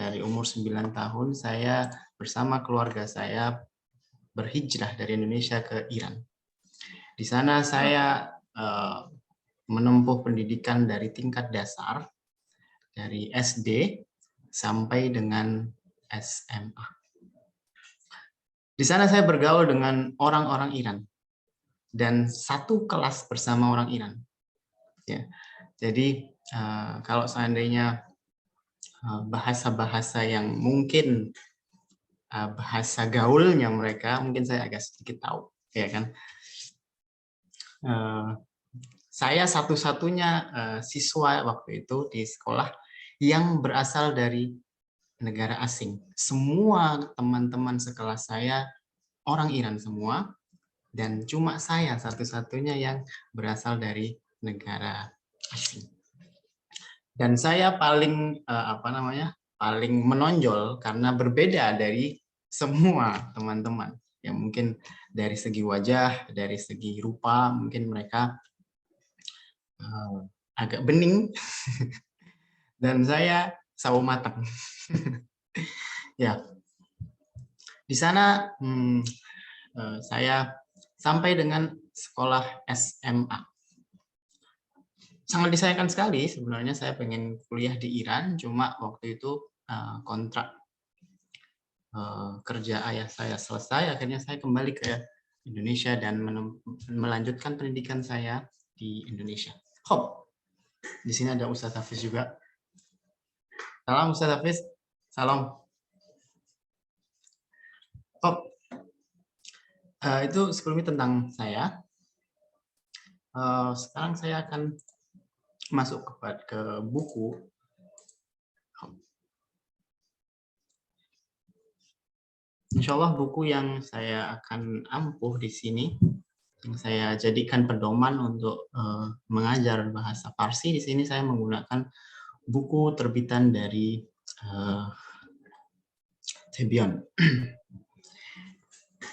Dari umur 9 tahun saya bersama keluarga saya berhijrah dari Indonesia ke Iran. Di sana saya menempuh pendidikan dari tingkat dasar, dari SD sampai dengan SMA. Di sana saya bergaul dengan orang-orang Iran dan satu kelas bersama orang Iran. Ya, jadi kalau seandainya bahasa-bahasa yang mungkin bahasa gaulnya mereka, mungkin saya agak sedikit tahu, ya kan? Saya satu-satunya siswa waktu itu di sekolah yang berasal dari negara asing. Semua teman-teman sekelas saya orang Iran semua, dan cuma saya satu-satunya yang berasal dari negara asing. Dan saya paling paling menonjol karena berbeda dari semua teman-teman. Ya mungkin dari segi wajah, dari segi rupa, mungkin mereka agak bening dan saya sawo matang. Ya, di sana saya sampai dengan sekolah SMA. Sangat disayangkan sekali sebenarnya saya pengen kuliah di Iran, cuma waktu itu kontrak kerja ayah saya selesai, akhirnya saya kembali ke Indonesia dan melanjutkan pendidikan saya di Indonesia. Hop, di sini ada Ustadz Hafiz juga. Salam Ustadz Hafiz, salam. Hop, itu sebelumnya tentang saya. Sekarang saya akan masuk ke buku. Insya Allah buku yang saya akan ampuh di sini, yang saya jadikan pedoman untuk mengajar bahasa Parsi, di sini saya menggunakan buku terbitan dari Tebion.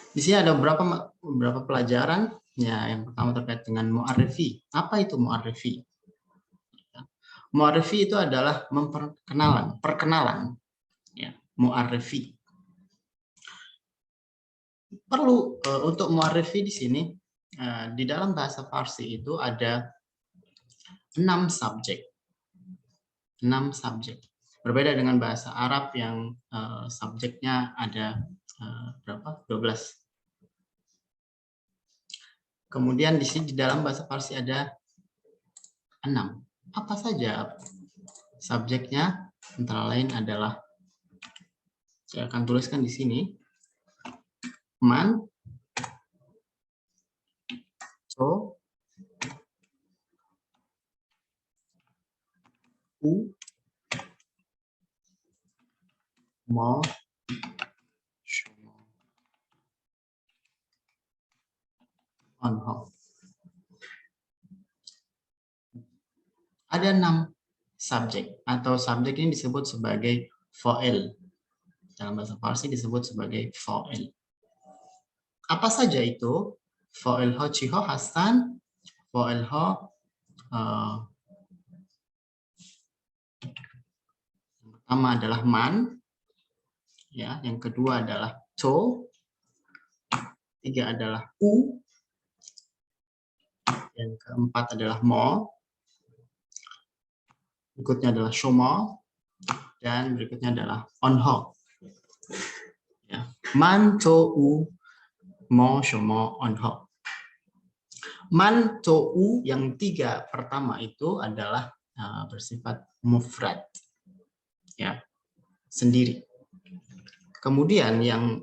Di sini ada beberapa pelajaran. Ya, yang pertama terkait dengan mu'arifi. Apa itu mu'arifi? Mu'arifi itu adalah perkenalan. Ya, mu'arifi. Perlu untuk mu'arifi di sini, di dalam bahasa Parsi itu ada 6 subjek. 6 subjek. Berbeda dengan bahasa Arab yang subjeknya ada berapa? 12. Kemudian di sini di dalam bahasa Parsi ada 6. Apa saja subjeknya? Antara lain adalah, saya akan tuliskan di sini, man, so, u, mo, onho. Ada 6 subjek, atau subjek ini disebut sebagai foel. Dalam bahasa Parsi disebut sebagai foel. Apa saja itu? Foel ho ciho hasan, foel ho yang pertama adalah man, ya, yang kedua adalah to, 3 adalah u, yang keempat adalah mo, berikutnya adalah shomo, dan berikutnya adalah onho. Ya. Man, to, u, mo, shomo, onho. Man, to, u yang 3 pertama itu adalah bersifat mufrad, ya, sendiri. Kemudian yang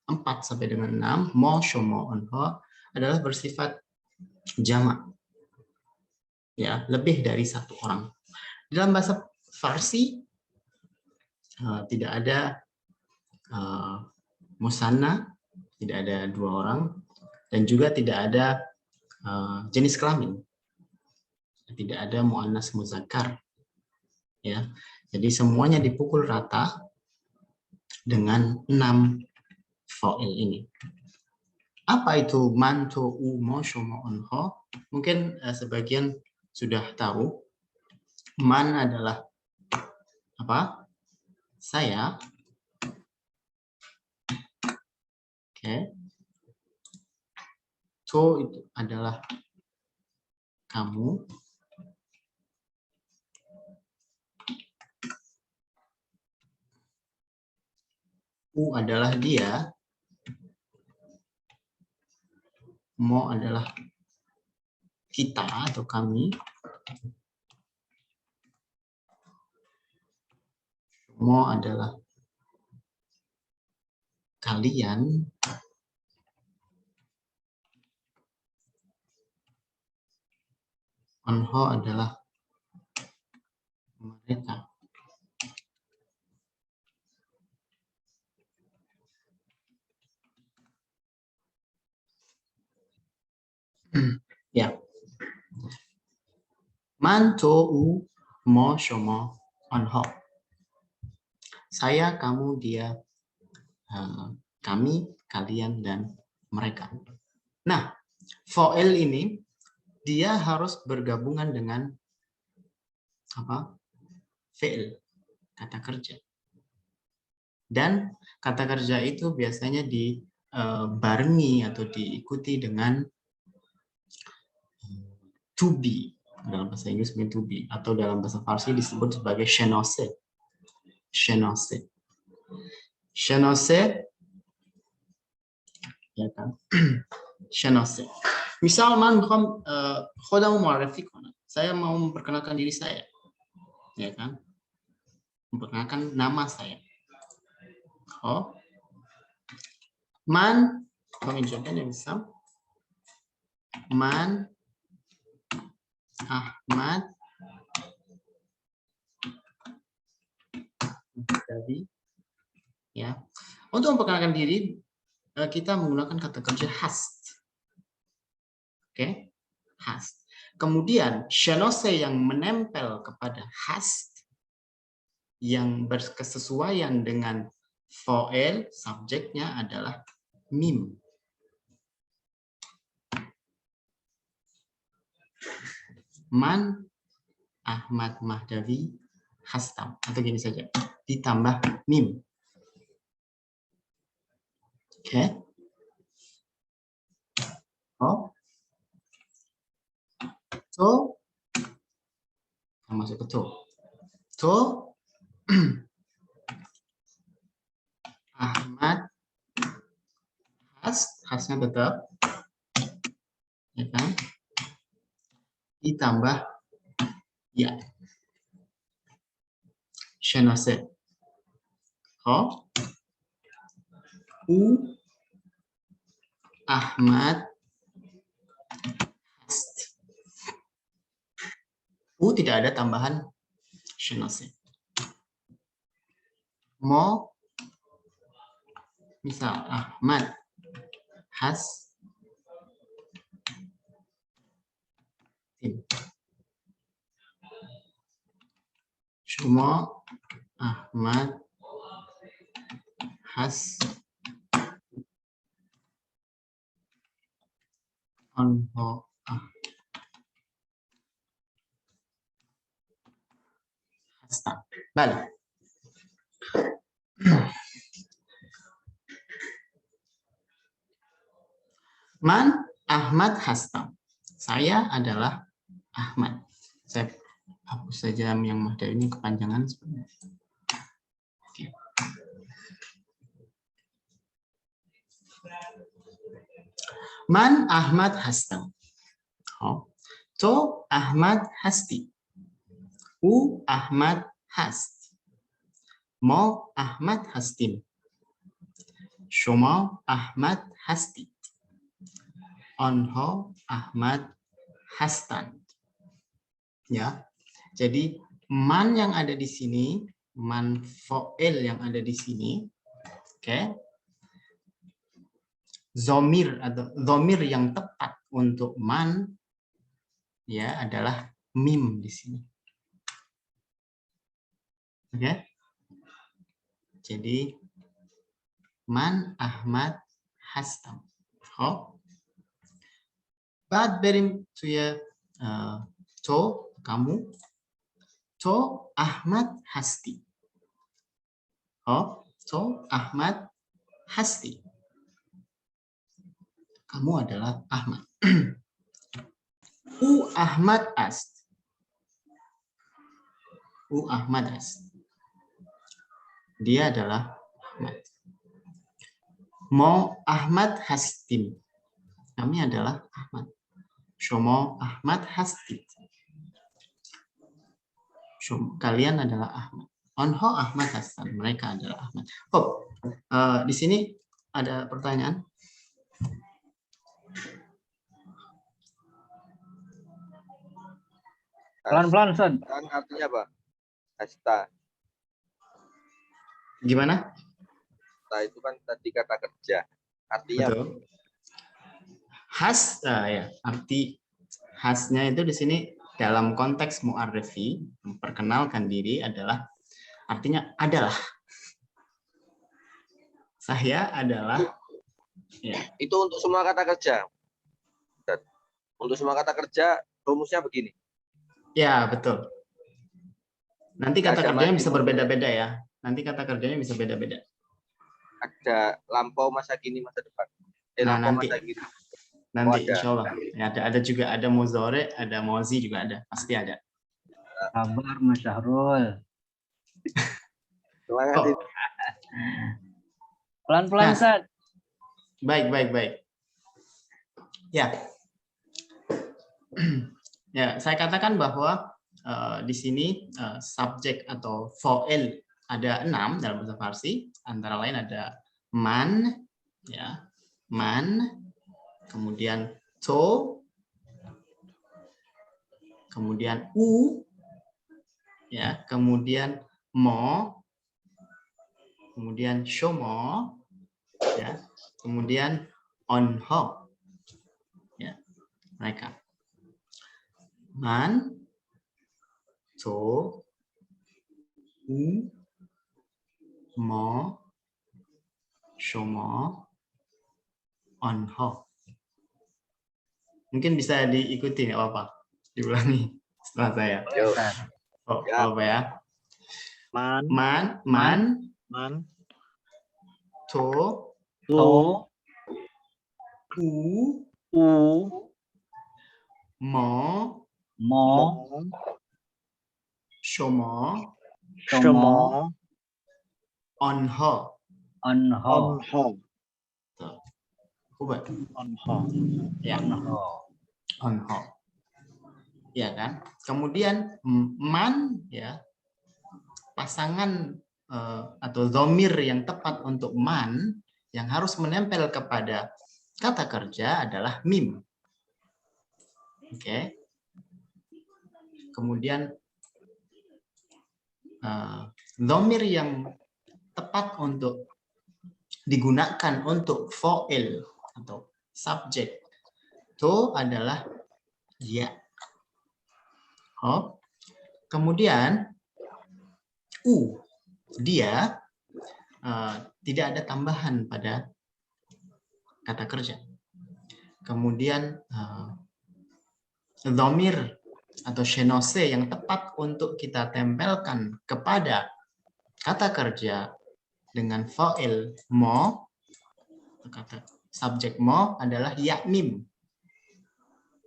4 sampai dengan 6, mo, shomo, onho adalah bersifat jamak, ya, lebih dari 1 orang. Dalam bahasa Farsi tidak ada musanna, tidak ada 2 orang, dan juga tidak ada jenis kelamin, tidak ada muannas muzakkar, ya. Jadi semuanya dipukul rata dengan 6 foil ini. Apa itu man, to, u, mo, shomo, onho? Mungkin sebagian sudah tahu. Man adalah apa? saya. Oke. To itu adalah kamu. U adalah dia. Mo adalah kita atau kami. Mo adalah kalian. Onho adalah mereka. Ya. Man, to, u, mo, shomo, onho. Saya, kamu, dia, kami, kalian, dan mereka. Nah, foil ini dia harus bergabungan dengan apa? Fi'il, kata kerja. Dan kata kerja itu biasanya dibarengi atau diikuti dengan to be. Dalam bahasa Inggris to be, atau dalam bahasa Farsi disebut sebagai shenose. Shenose. Shenose, ya kan? Shenose. Misal man khodam mu'arrifi kona. Saya mau memperkenalkan diri saya. Ya kan? Memperkenalkan nama saya. Oh. Man, kami jawabnya misal Man Ahmad Davi. Ya. Untuk memperkenalkan diri kita menggunakan kata kerja has. Oke, has. Kemudian shenose yang menempel kepada has yang berkesesuaian dengan foil subjeknya adalah mim. Man Ahmad Mahdavi Hastam, atau gini saja, ditambah mim. Oke. Oh. So, masuk ke to. To Ahmad hasnya tetap, ya kan? Ditambah ya. Shenose. Oh. U Ahmad hast. U tidak ada tambahan shenose. Mo, misal Ahmad has tim. Cuma Ahmad has onho hasta. Vale. Man Ahmad Hasta. Saya adalah Ahmad. Saya hapus saja yang model ini kepanjangan sebenarnya. Oke. Man Ahmad Hasta. Oh. To Ahmad Hasti. U Ahmad Hast. Mo Ahmad Hastin. Shoma Ahmad Hasti. Onho Ahmad Hastan. Ya. Jadi man yang ada di sini, man foil yang ada di sini, oke. Zomir atau zomir yang tepat untuk man ya adalah mim di sini. Oke. Jadi man Ahmad Hastam. Oh. Bad berim tuya to kamu to Ahmad Hasti. Oh, so Ahmad Hasti. Kamu adalah Ahmad. Ahmad Ast. Ahmad Ast. Dia adalah Ahmad. Mo Ahmad Hastim. Kami adalah Ahmad. Shomo Ahmad Hastim. Kalian adalah Ahmad. Onho Ahmad Hasan. Mereka adalah Ahmad. Oh, di sini ada pertanyaan. Pelan-pelan, Son. Artinya apa? Hasta. Gimana? Hasta itu kan tadi kata kerja. Artinya betul. Has, ya, arti hasnya itu di sini dalam konteks mu'arrifi, memperkenalkan diri adalah artinya adalah. Saya adalah. Ya. Itu untuk semua kata kerja. Untuk semua kata kerja rumusnya begini. Ya, betul. Nanti kata Ada kerjanya mati, bisa berbeda-beda ya. Nanti kata kerjanya bisa beda-beda. Ada lampau, masa kini, masa depan. Nah, Lampau, nanti. masa kini. Nanti ada. insya Allah. Ya, ada juga, ada muzore, ada mozi juga ada. Pasti ada. Kabar Mas Syahrul. Semangat. Oh. Pelan-pelan, Nah, San. Baik. Ya. Ya, saya katakan bahwa di sini subjek atau fa'il ada 6 dalam bahasa Farsi, antara lain ada man, ya, man, kemudian to, kemudian ya, kemudian mo, kemudian shomo, ya, kemudian onho, ya, mereka. Man, to, mo, shomo, onho. Mungkin bisa diikuti nggak apa-apa, diulangi setelah saya. Oh, apa ya? Man, to, mo, shomo, onho. Coba. Ya. Onho. Ya kan? Kemudian man, ya, pasangan atau dhamir yang tepat untuk man yang harus menempel kepada kata kerja adalah mim. Oke. Kemudian dhamir yang tepat untuk digunakan untuk fa'il atau subjek itu adalah ya. Oh. Kemudian dia tidak ada tambahan pada kata kerja. Kemudian dhamir atau shenose yang tepat untuk kita tempelkan kepada kata kerja dengan fa'il mo, kata subjek mo adalah ya mim.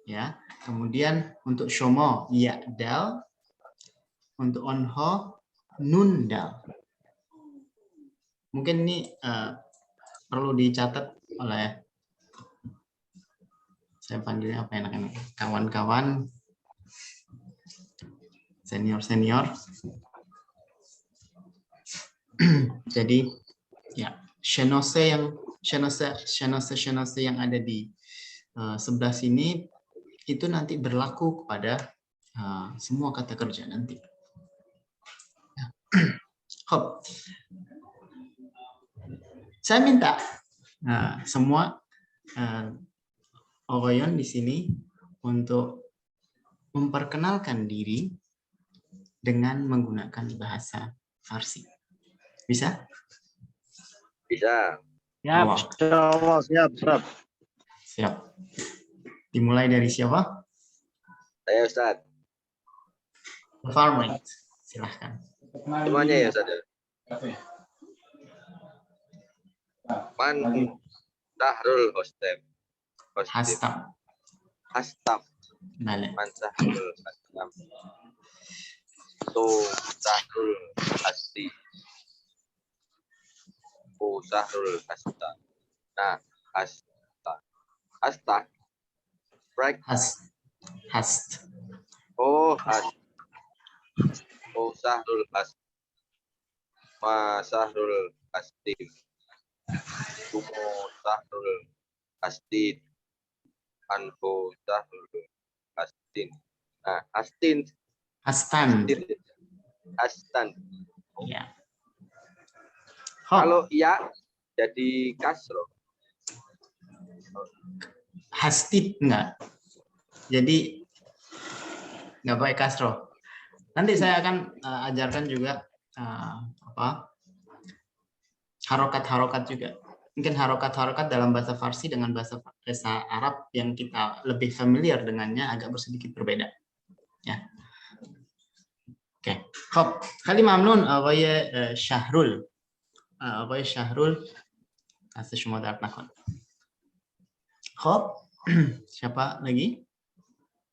Ya. Kemudian untuk shomo ya dal, untuk onho nun dal. Mungkin ini perlu dicatat oleh, saya panggilnya apa enak-enak, kawan-kawan senior. Jadi ya, shenose yang ada di sebelah sini itu nanti berlaku kepada semua kata kerja nanti. Ya. Hop. Saya minta semua Ogoyon di sini untuk memperkenalkan diri dengan menggunakan bahasa Farsi. Bisa? Bisa. Siap. Dimulai dari siapa? Saya Ustaz. Farming. Silahkan. Semuanya ya Ustaz. Man Sahrul Hostem. Hastam. Hastam. Bale. Man Sahrul Hastam. To Sahrul Hasti. To Sahrul Hasta. Nah, Hasta. Hasta. Right. Hast. Oh, Hast. Oh, Sahrul Hast. Ma Sahrul Hastim. Tumo Sahrul Hastin. Anho Sahrul Hastin. Nah, Hastin. Hastan. Hastan. Ya. Kalau ya jadi kasro. Hastid enggak. Jadi nggak pakai kasro. Nanti saya akan ajarkan juga harokat-harokat juga. Mungkin harokat-harokat dalam bahasa Farsi dengan bahasa Arab yang kita lebih familiar dengannya agak sedikit berbeda. Ya. Oke. Khop. Kali mamnun awaya Syahrul. Awaya Syahrul. Asal semua dapat nakon. Khop. Siapa lagi?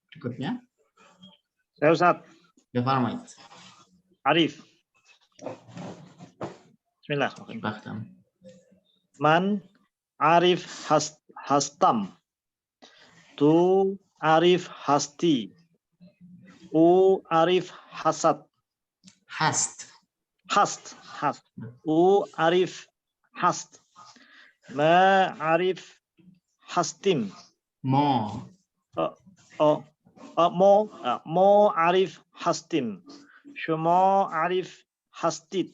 Berikutnya. Saya Ustaz. Defarmait. Arif. Bismillah. Bahkan. Man Arif Hastam. Tu Arif Hasti. U Arif Hasad. Hast. Hast. U Arif Hast. Ma Arif Hastim. Mo. Mo Arif Hastim. Shuma Arif Hastid.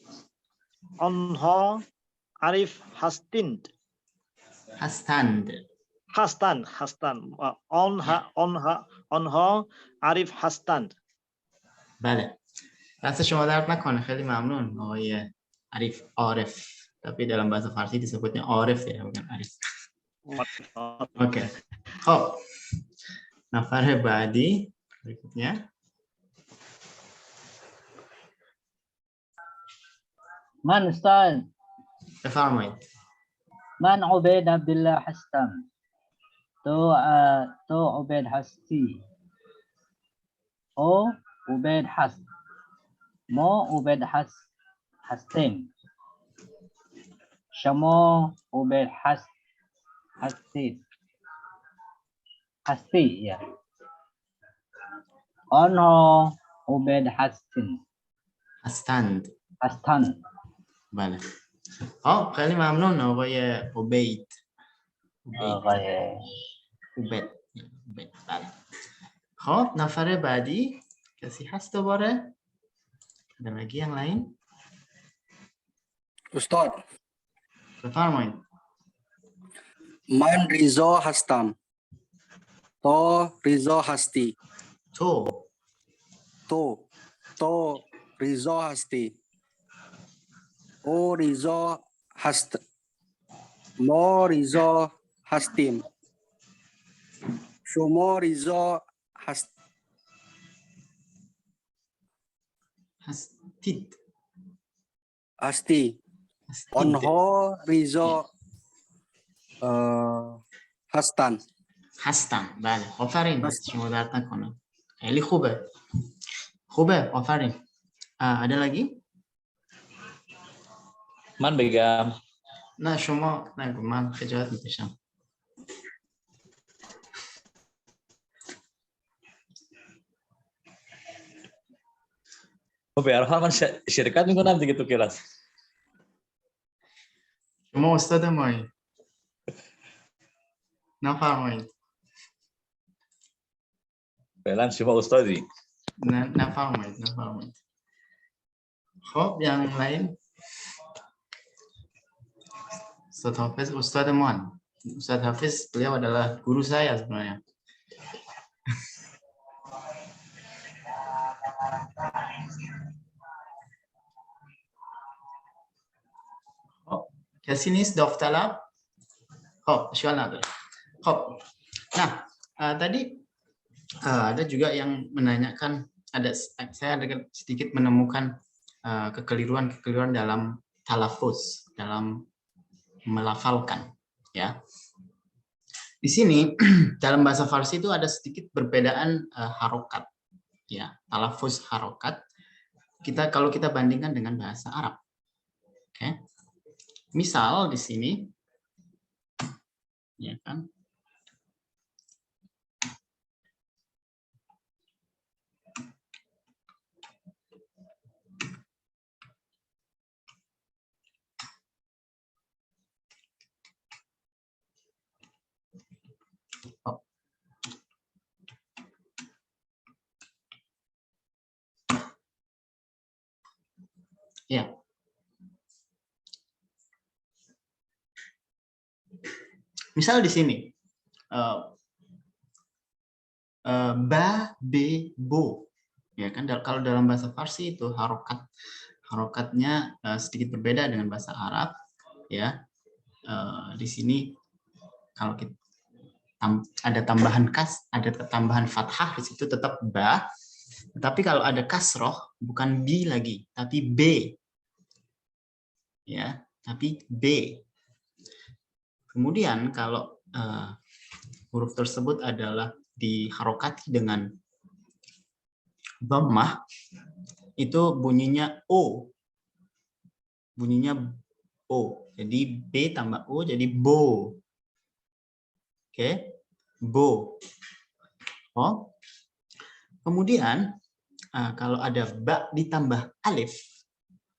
Onha Arif Hastind. Hastand. Hastan. Onha Arif Hastand. بله دست شما درد نکنه خیلی ممنون آقای عارف tapi dalam bahasa Farsi disebutnya عارف ya bukan Arif. Oke. خب نفر بعدی berikutnya من استاذ بفرمایید. من عبيد عبد الله حستم تو عبيد حستي او عبيد حست مو عبيد حستين شمو عبيد حستي ya ono عبيد هستند. حستان بله. خیلی ممنون آقای عبید. عبید. بله. خب نفر بعدی کسی هست دوباره؟ ada lagi yang lain؟ Ustaz, بفرمایید. Man Rizo Hastam. To Rizo Hasti. تو To Rizo Hasti. O Rizo Hast. Mo Rizo Hastim. Shumo Rizo Hast. هستید. Asti. هستید. Onho Rizo Hastan. هستم. بله آفرین. دست شما درد نکنه. خیلی خوبه. آفرین. ada lagi؟ من بگم. نه شما نگو من خجالت میکشم. به هر حال من شرکت میکنم دیگه تو کلاس. شما استاد مایی. نفرمایید. فعلا شما استادی. نفرمایید. خب yang lain Ustaz Hafiz Ustaz Mon. Ustaz Hafiz beliau adalah guru saya sebenarnya. Kesini daftar. Soal نداره. Nah, tadi ada juga yang menanyakan saya ada sedikit menemukan kekeliruan dalam talafuz, dalam melafalkan, ya. Di sini dalam bahasa Farsi itu ada sedikit perbedaan harokat, ya, talafuz harokat. Kalau kita bandingkan dengan bahasa Arab, oke. Misal di sini, ya kan. Oh. Ya. Misal di sini, ba, be, bo, ya kan? Kalau dalam bahasa Farsi itu harokatnya sedikit berbeda dengan bahasa Arab, ya. Di sini kalau kita ada tambahan ada tambahan fathah di situ tetap ba, tapi kalau ada kasroh bukan bi lagi, tapi b, ya, tapi b. Kemudian kalau huruf tersebut adalah diharokati dengan dhammah, itu bunyinya o, jadi b tambah o jadi bo, oke, bo. Oh, kemudian kalau ada ba ditambah alif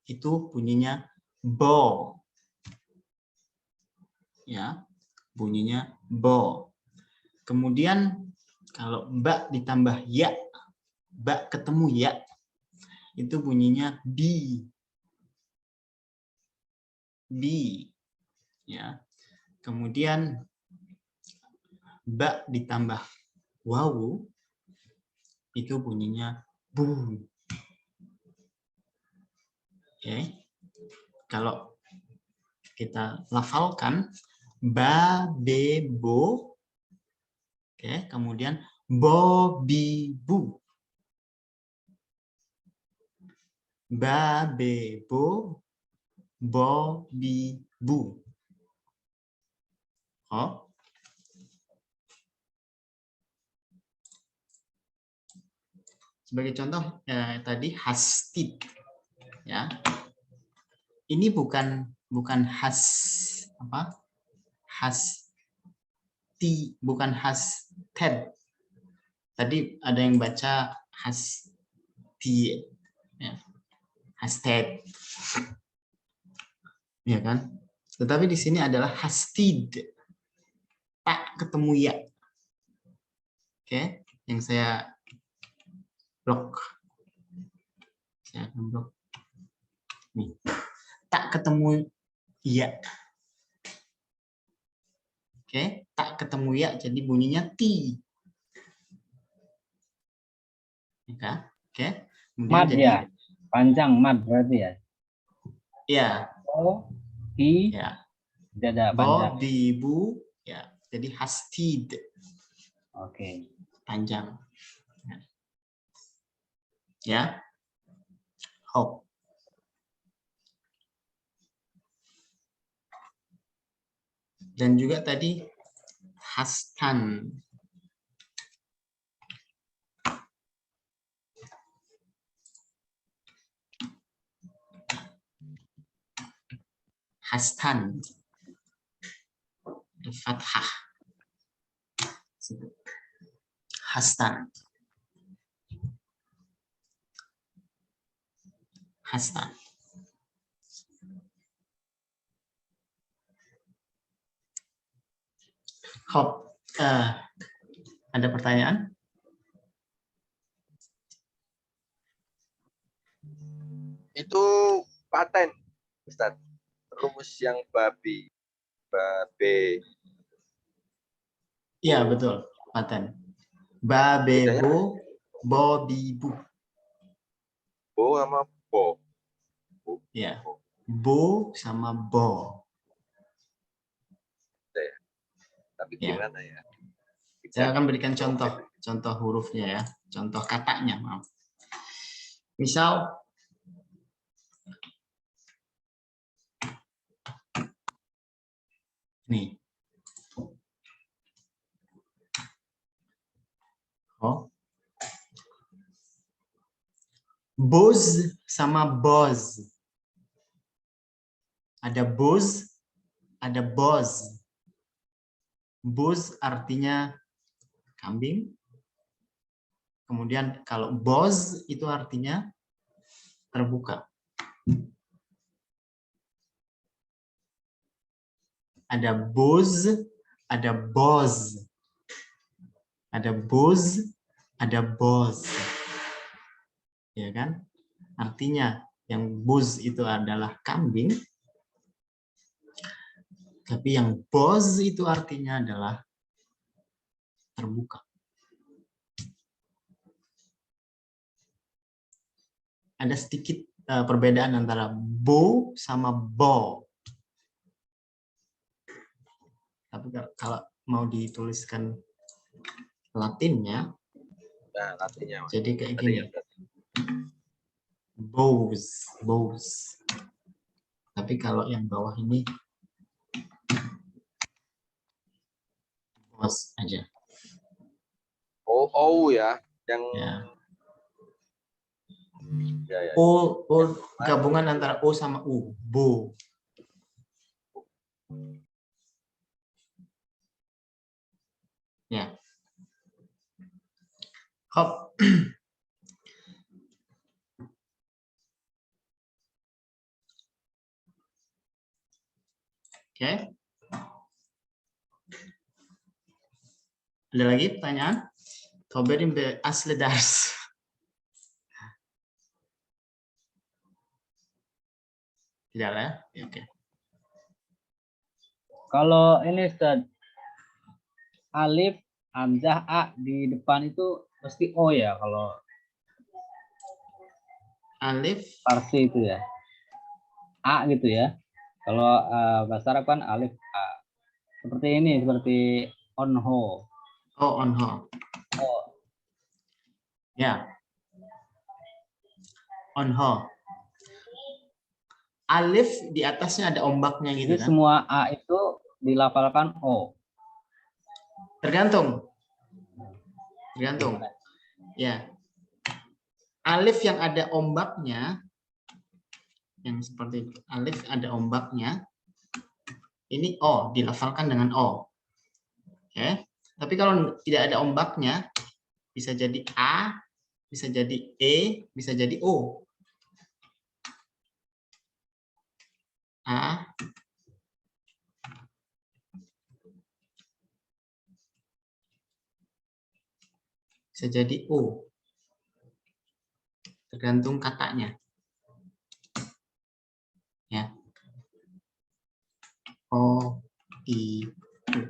itu bunyinya bo, ya, bunyinya bo. Kemudian kalau ba ditambah ya, ba ketemu ya, itu bunyinya bi, ya. Kemudian ba ditambah wawu itu bunyinya bu. Oke. Kalau kita lafalkan ba be bo, oke, kemudian bo bi bu, ba be bo, bo bi bu. Oh. Sebagai contoh tadi hastid, ya. Ini bukan has apa? Bukan hasted. Tadi ada yang baca hasti, ya. Hasted, ya kan? Tetapi di sini adalah hastid, tak ketemu ya. Oke, yang saya blok, saya akan blok. Nih, tak ketemu ya. Oke, tak ketemu ya, jadi bunyinya ti. Ya, oke. Mad ya, panjang mad berarti ya. Ya. Oh, i, ya. tidak panjang. Bo, bi, bu, ya. Jadi hastid. Oke. Panjang. Ya. Hope. Dan juga tadi hastan. Hastan. Fathah. Hastan. Hastan. Hop. Ada pertanyaan? Itu paten, Ustaz. Rumus yang babi, babe. Iya, betul. Paten. Babe, bo, bo, bi, bu. Bo sama bo. Ya. Bo sama bo. Tapi Ya. gimana ya? Saya akan berikan contoh hurufnya ya, contoh katanya, maaf. Misal Nih. Oh. Buzz sama boz. Ada buzz, ada boz. Buzz artinya kambing. Kemudian kalau boz itu artinya terbuka. Ada buzz, ada boz. Ada buzz, ada boz. Ya kan? Artinya yang buzz itu adalah kambing. Tapi yang boz itu artinya adalah terbuka. Ada sedikit perbedaan antara bo sama bo. Tapi kalau mau dituliskan Latinnya, Nah, artinya. jadi kayak gini. Bows, bows. Tapi kalau yang bawah ini boss aja. Oh ya, yang Ya. ya. O gabungan antara O sama U, bo. Ya. Hop. Oke. Ada lagi pertanyaan? Koberin be asli dars. Tidak ya? Oke. Kalau ini Ustaz, alif, hamzah, a di depan itu pasti o ya kalau Alif, Farsi itu ya. A gitu ya. Kalau bahasa Arab kan alif a. Seperti ini, seperti onho. oh onho. Oh, Ya. Onho. Alif di atasnya ada ombaknya gitu jadi kan? semua a itu dilafalkan o. Tergantung. Tergantung. Ya. Alif yang ada ombaknya, yang seperti itu. Alif ada ombaknya. Ini O, dilafalkan dengan O. Oke. Tapi kalau tidak ada ombaknya, bisa jadi A, bisa jadi E, bisa jadi O. A, bisa jadi O. Tergantung katanya. Ya. O, I, U.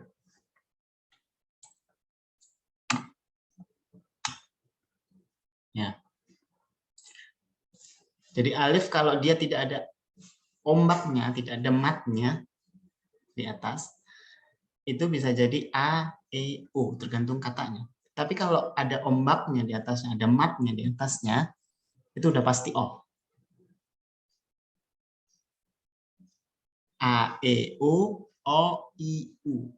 Ya. Jadi alif kalau dia tidak ada ombaknya, tidak ada matnya di atas, itu bisa jadi A, E, U, tergantung katanya. Tapi kalau ada ombaknya di atasnya, ada matnya di atasnya, itu udah pasti O. A, E, U, O, I, U.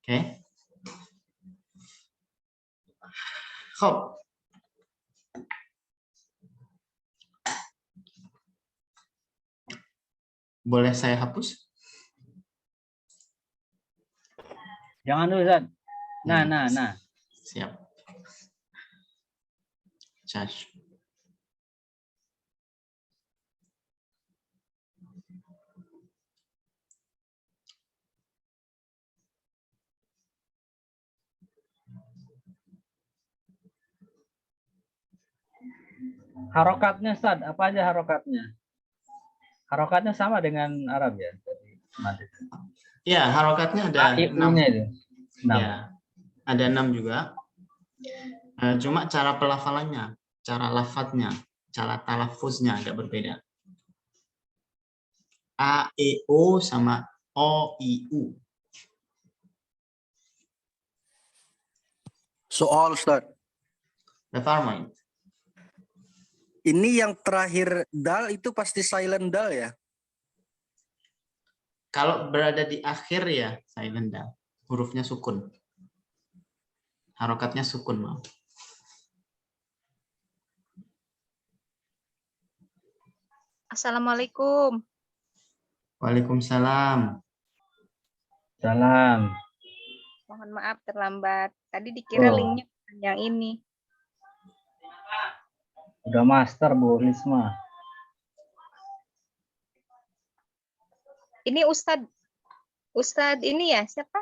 Oke. Hop. Boleh saya hapus? Jangan dulu Ustaz. Nah. Siap. Charge. Harokatnya Ustaz, apa aja harokatnya? Harokatnya sama dengan Arab ya? Ya, harokatnya ada 6. A-I-U-nya itu. 6. Ya, ada 6 juga. Cuma cara pelafalannya, cara lafadznya, cara talafuznya agak berbeda. A, E, O sama O, I, U. Soal Ustaz. Befarmain. Ini yang terakhir dal itu pasti silent dal ya? Kalau berada di akhir ya silent dal. Hurufnya sukun. Harokatnya sukun, maaf. Assalamualaikum. Waalaikumsalam. Salam. Mohon maaf terlambat. Tadi dikira Oh. linknya bukan yang ini. Udah master Bu Risma. Ini Ustadz ini ya, siapa?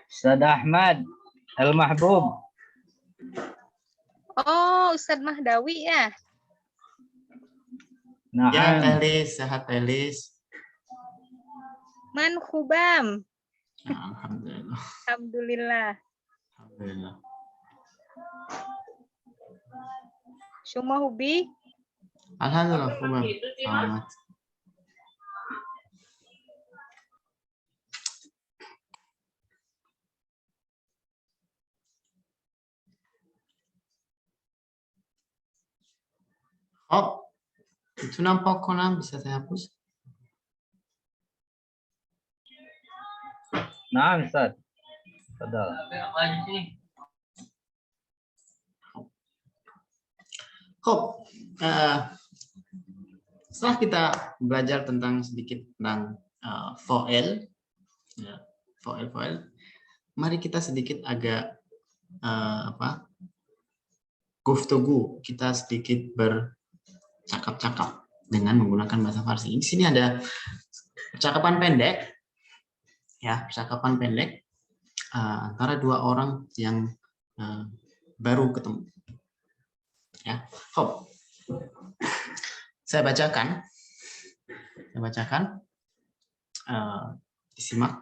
Ustaz Ahmad Al-Mahbub. Oh, Ustadz Mahdawi ya. Nah, Ya, Telis, sehat Telis. Man Khubam. Alhamdulillah. Alhamdulillah. Alhamdulillah. Syuma Hubi. Alhamdulillah, Khubam. Selamat. Oh, itu nampak kolam bisa saya hapus? nah Ustaz. Padahal. Hop, setelah kita belajar tentang sedikit tentang foel, ya, foel, mari kita sedikit agak guftugu, kita sedikit bercakap-cakap dengan menggunakan bahasa Farsi. Di sini ada percakapan pendek, ya, percakapan pendek antara dua orang yang baru ketemu. Ya, hop. Saya bacakan. Disimak.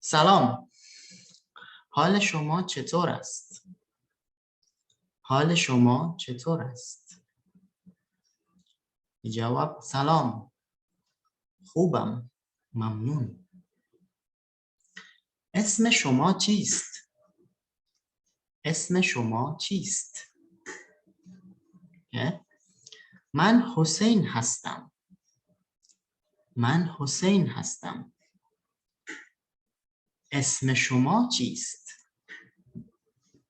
سلام. حال شما چطور است؟ حال شما چطور است؟ جواب سلام. خوبم. ممنون. اسم شما چیست؟ اسم شما چیست؟ من حسین هستم. من حسین هستم. اسم شما چیست؟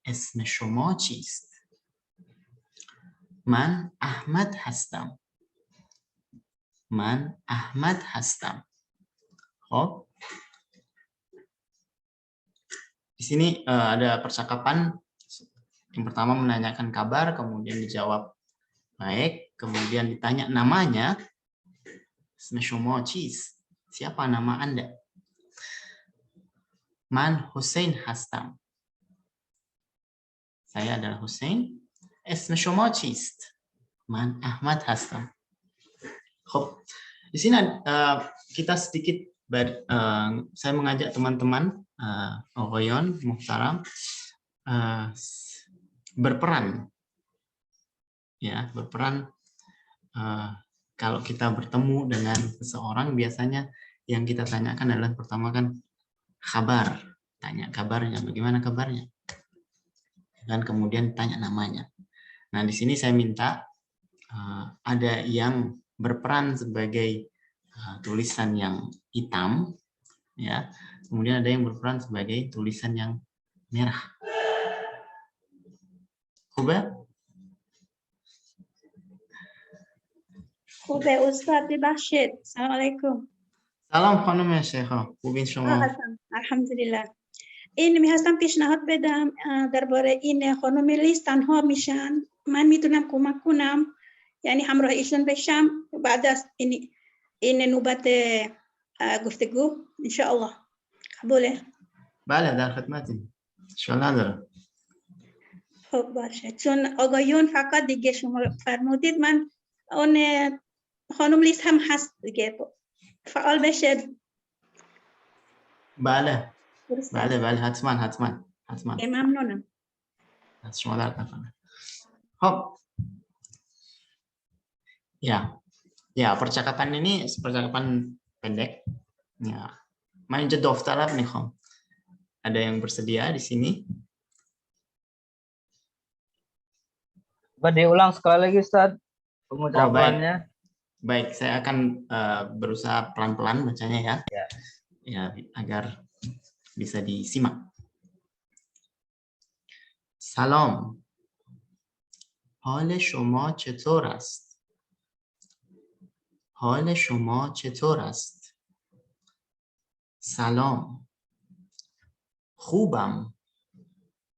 اسم شما چیست؟ من احمد هستم. من احمد هستم. خب. Di sini ada percakapan. Yang pertama menanyakan kabar, kemudian dijawab baik, kemudian ditanya namanya. Siapa nama Anda? Man Hussein Hastam. Saya adalah Hussein. Ism shoma chist? Man Ahmad Hastam. Di sini kita sedikit saya mengajak teman-teman Ogoyon Muhtaram berperan, ya, berperan. Kalau kita bertemu dengan seseorang, biasanya yang kita tanyakan adalah pertama kan kabar, tanya kabarnya, bagaimana kabarnya, dan kemudian tanya namanya. Nah, di sini saya minta ada yang berperan sebagai tulisan yang hitam, ya, kemudian ada yang berperan sebagai tulisan yang merah. Kuba? خوبه استاد ببخشید سلام علیکم. سلام خانم شیخا، خوبین شما؟ الحمدلله. این می‌خواستم پیشنهاد بدم درباره این خانم لیست تنها میشن، من میتونم کمک کنم، یعنی همراه ایشون بشم بعد از این نوبت گفتگو ان شاء الله. قبوله؟ بله، در خدمتیم. اشکال نداره. خب باشه، چون آقایون فقط دیگه شما فرمودید، من اون خانم لیست هم هست دیگه، فعال بشه. بله بله حتما ممنونم. از شما در کنم. Hop. Ya, percakapan ini percakapan pendek. Ya. Main jedov talab nih, Khom. Ada yang bersedia di sini? Coba diulang sekali lagi Ustaz pengucapannya. Baik, saya akan berusaha pelan-pelan bacanya ya. Ya, agar bisa disimak. سلام. حال شما چطور است؟ حال شما چطور است؟ سلام. خوبم.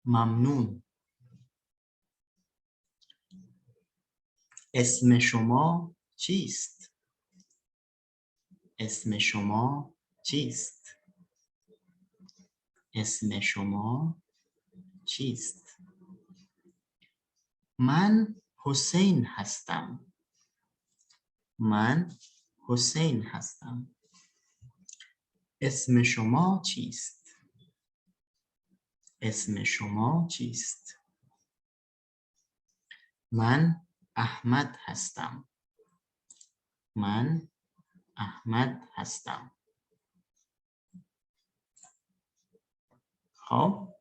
ممنون. اسم شما چیست؟ اسم شما چیست؟ اسم شما چیست؟ من حسین هستم. من حسین هستم. اسم شما چیست؟ اسم شما چیست؟ من احمد هستم. من احمد هستم. خب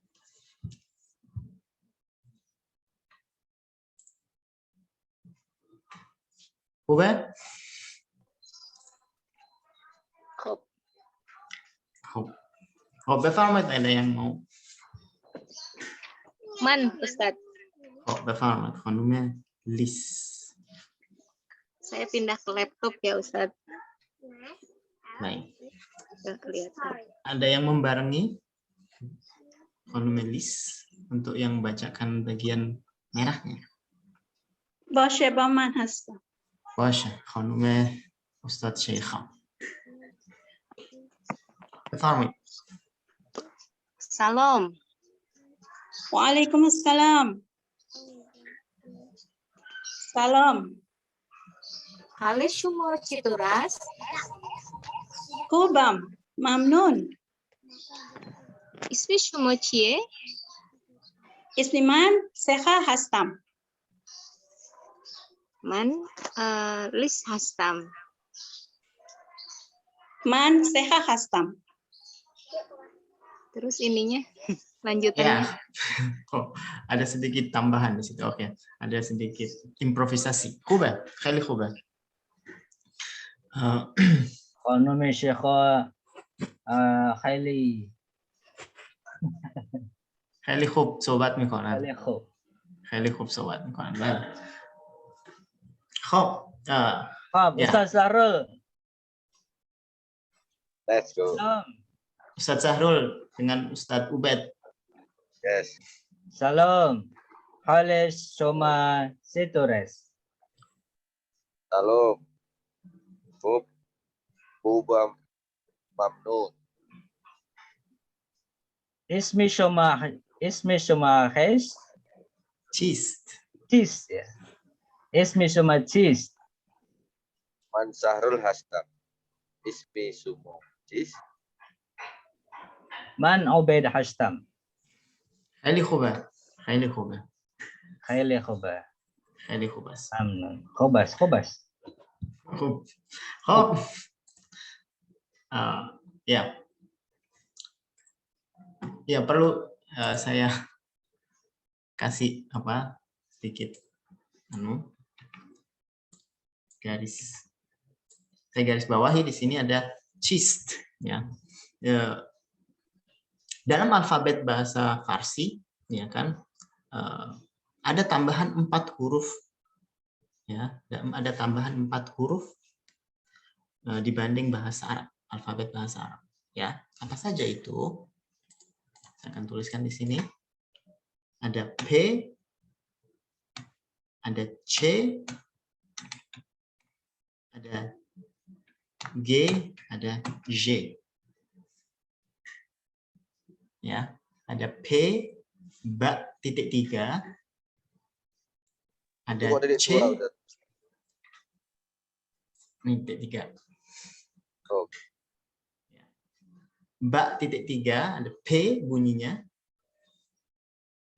خوبه؟ خب خب بفرمایید ada yang mau. Man Ustadz, خب بفرمایید خانم لیس. saya pindah ke laptop ya Ustadz. Baik. Nggak kelihatan. Ada yang membarengi خانم لیس untuk yang membacakan bagian merahnya. باشه با من هستم. باشه خانم استاد شیخا. بفرمایید. Salam. و علیکم السلام. سلام. حال شما چطور است؟ خوبم. ممنون. اسم شما چیه؟ اسم من سخا هستم. Man Lis Hastam. من سخا هستم. Terus ininya lanjutannya. Ya. Oh, ada sedikit tambahan di situ. Oke, ada sedikit improvisasi. خوبه. خیلی خوبه. خانم شیخا خیلی خیلی خوب صحبت میکنن. خیلی خوب. خیلی خوب صحبت میکنن. بله. خب خب ya. Ustaz Sahrul. Let's go. Salam. Ustadz Sahrul dengan Ustadz Ubed. Yes. Salam. Hal shoma situres. Salam. Khubam. Mamnun. Ismi shoma hes. Cheese. Cheese. Ya. Ismi shoma cheese. Man Sahrul Hastam. Ismi Sumo. Cheese. Man Ubaid Hastam. خیلی خوبه. خیلی خوبه. خیلی خوبه. خیلی خوب است. ممنون. خوب است. خوب است. خوب. خب. Ya. Ya perlu saya kasih apa sedikit garis. Saya garis bawahi di sini ada cheese ya. Dalam alfabet bahasa Farsi ya kan ada tambahan 4 huruf ya, ada tambahan 4 huruf dibanding bahasa Arab, alfabet bahasa Arab ya. Apa saja itu? Saya akan tuliskan di sini. Ada P, ada C, ada G, ada J. Ya, ada P, ba titik 3, ada C, ini titik 3. Oh. Ba titik 3, ada P bunyinya,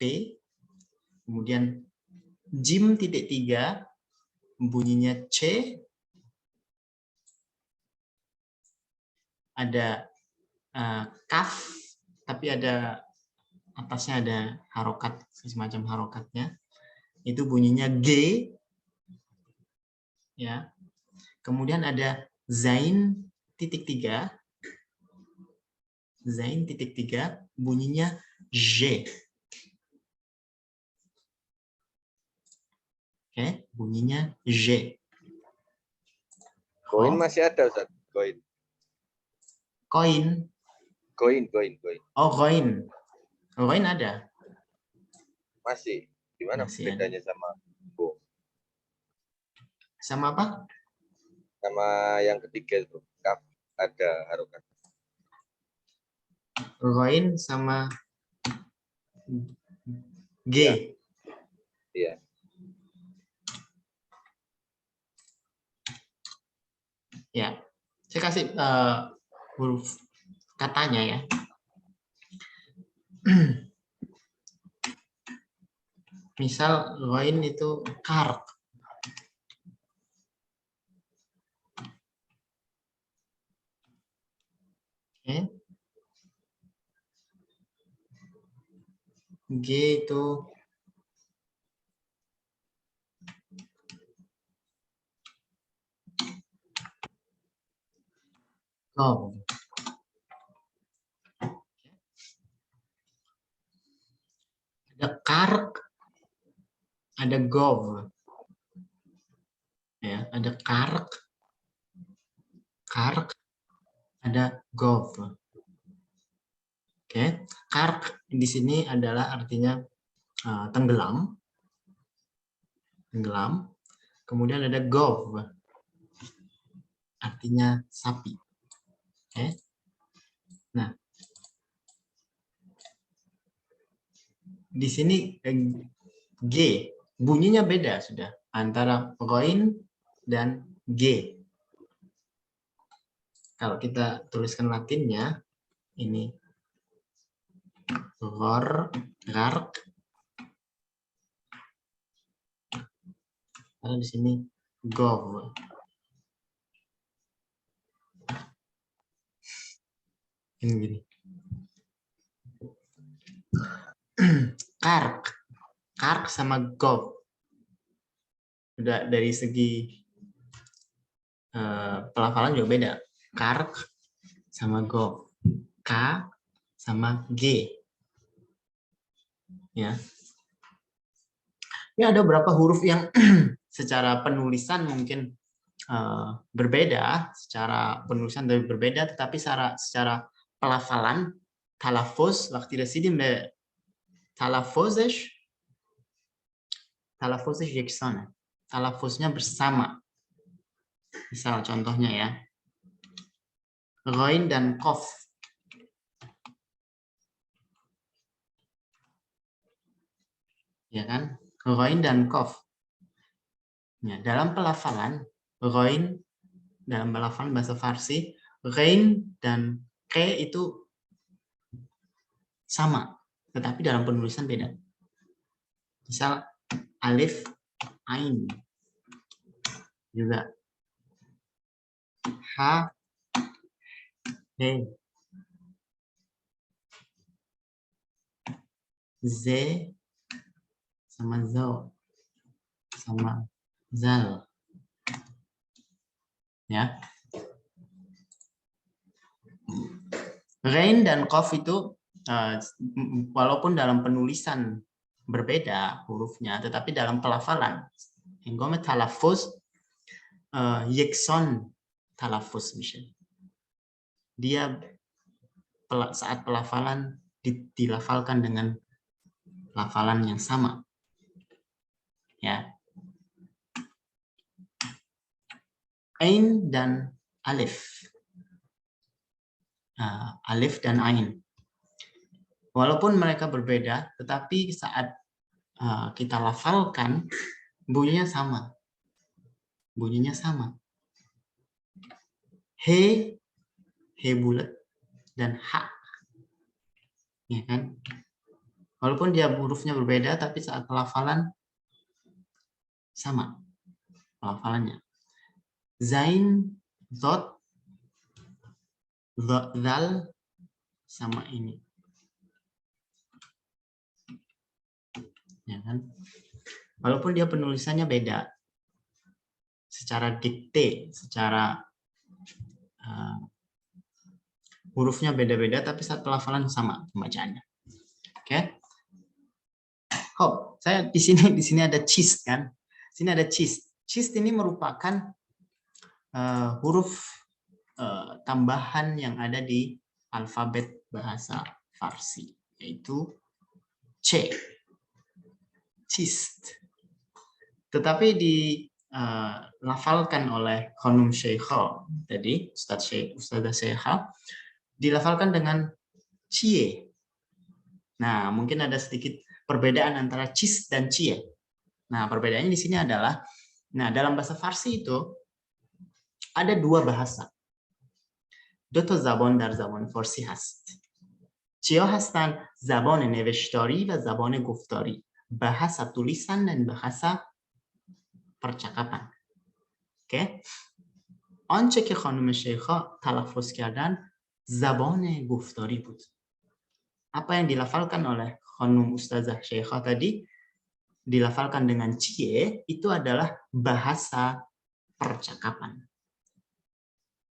P, kemudian Jim titik 3, bunyinya C, ada kaf, tapi ada atasnya ada harokat, semacam harokatnya, itu bunyinya G, ya. Kemudian ada zain titik 3. Zain titik 3 bunyinya J. Oke, bunyinya J. Koin masih ada, Ustaz. Koin. Koin. Koin. Oh, koin. Koin ada. Masih. Gimana Masih bedanya sama bo? Sama apa? Sama yang ketiga itu. Kaf ada harokat. Koin sama G. Iya. Iya. Ya, saya kasih huruf katanya ya. Misal ghain itu kark. Oke. G itu gov. Ada kark, ada gov. Ya, ada kark, ada gov. Oke, kark di sini adalah artinya tenggelam. Tenggelam. Kemudian ada gov. Artinya sapi. Oke. Nah, di sini G bunyinya beda sudah antara ghain dan G. Kalau kita tuliskan Latinnya ini gark. Lalu di sini gov. Ini gini. Kark sama gov. Udah dari segi pelafalan juga beda. Kark sama gov. K sama G. Ya. Ini ada beberapa huruf yang secara penulisan mungkin berbeda, secara penulisan dari berbeda, tetapi secara pelafalan, talaffuz, waktu residim le talaffuznya yeksana. Talaffuznya bersama. Misal contohnya ya. Ghain dan qaf. Ya kan? Ghain dan qaf. Ya, dalam pelafalan ghain dalam pelafalan bahasa Farsi, ghain dan ke itu sama, tetapi dalam penulisan beda. Misal alif ain juga ha he z sama zau sama zal. Ya. Ghain dan qaf itu walaupun dalam penulisan berbeda hurufnya, tetapi dalam pelafalan hingga talaffuz yekson talaffuz misalnya. Dia saat pelafalan dilafalkan dengan lafalan yang sama. Ya. Ain dan alif. Alif dan ain. Walaupun mereka berbeda, tetapi saat kita lafalkan bunyinya sama. Bunyinya sama. He bulat dan ha. Ya kan? Walaupun dia hurufnya berbeda, tapi saat pelafalan sama pelafalannya. Zain, zot, zal sama ini. Ya kan? Walaupun dia penulisannya beda. secara dikte, secara hurufnya beda-beda, tapi saat pelafalan sama pembacaannya. Oke. Hop, saya di sini ada cheese kan? Sini ada cheese. Cheese ini merupakan huruf tambahan yang ada di alfabet bahasa Farsi, yaitu C. Cheese. Tetapi dilafalkan oleh Khanum Sheikha tadi, Ustazah Sheikha, dilafalkan dengan cie. Nah, mungkin ada sedikit perbedaan antara cheese dan cie. Nah, perbedaannya di sini adalah, nah dalam bahasa Farsi itu ada dua bahasa. دو تا زبان در زبان فارسی هست. چیا هستن؟ زبان نوشتاری و زبان گفتاری. Bahasa tulisan dan bahasa percakapan. Oke. آنچه که خانم شیخا تلفظ کردن زبان گفتاری بود. Apa yang dilafalkan oleh Khanum Ustazah Sheikha tadi dilafalkan dengan cie itu adalah bahasa percakapan.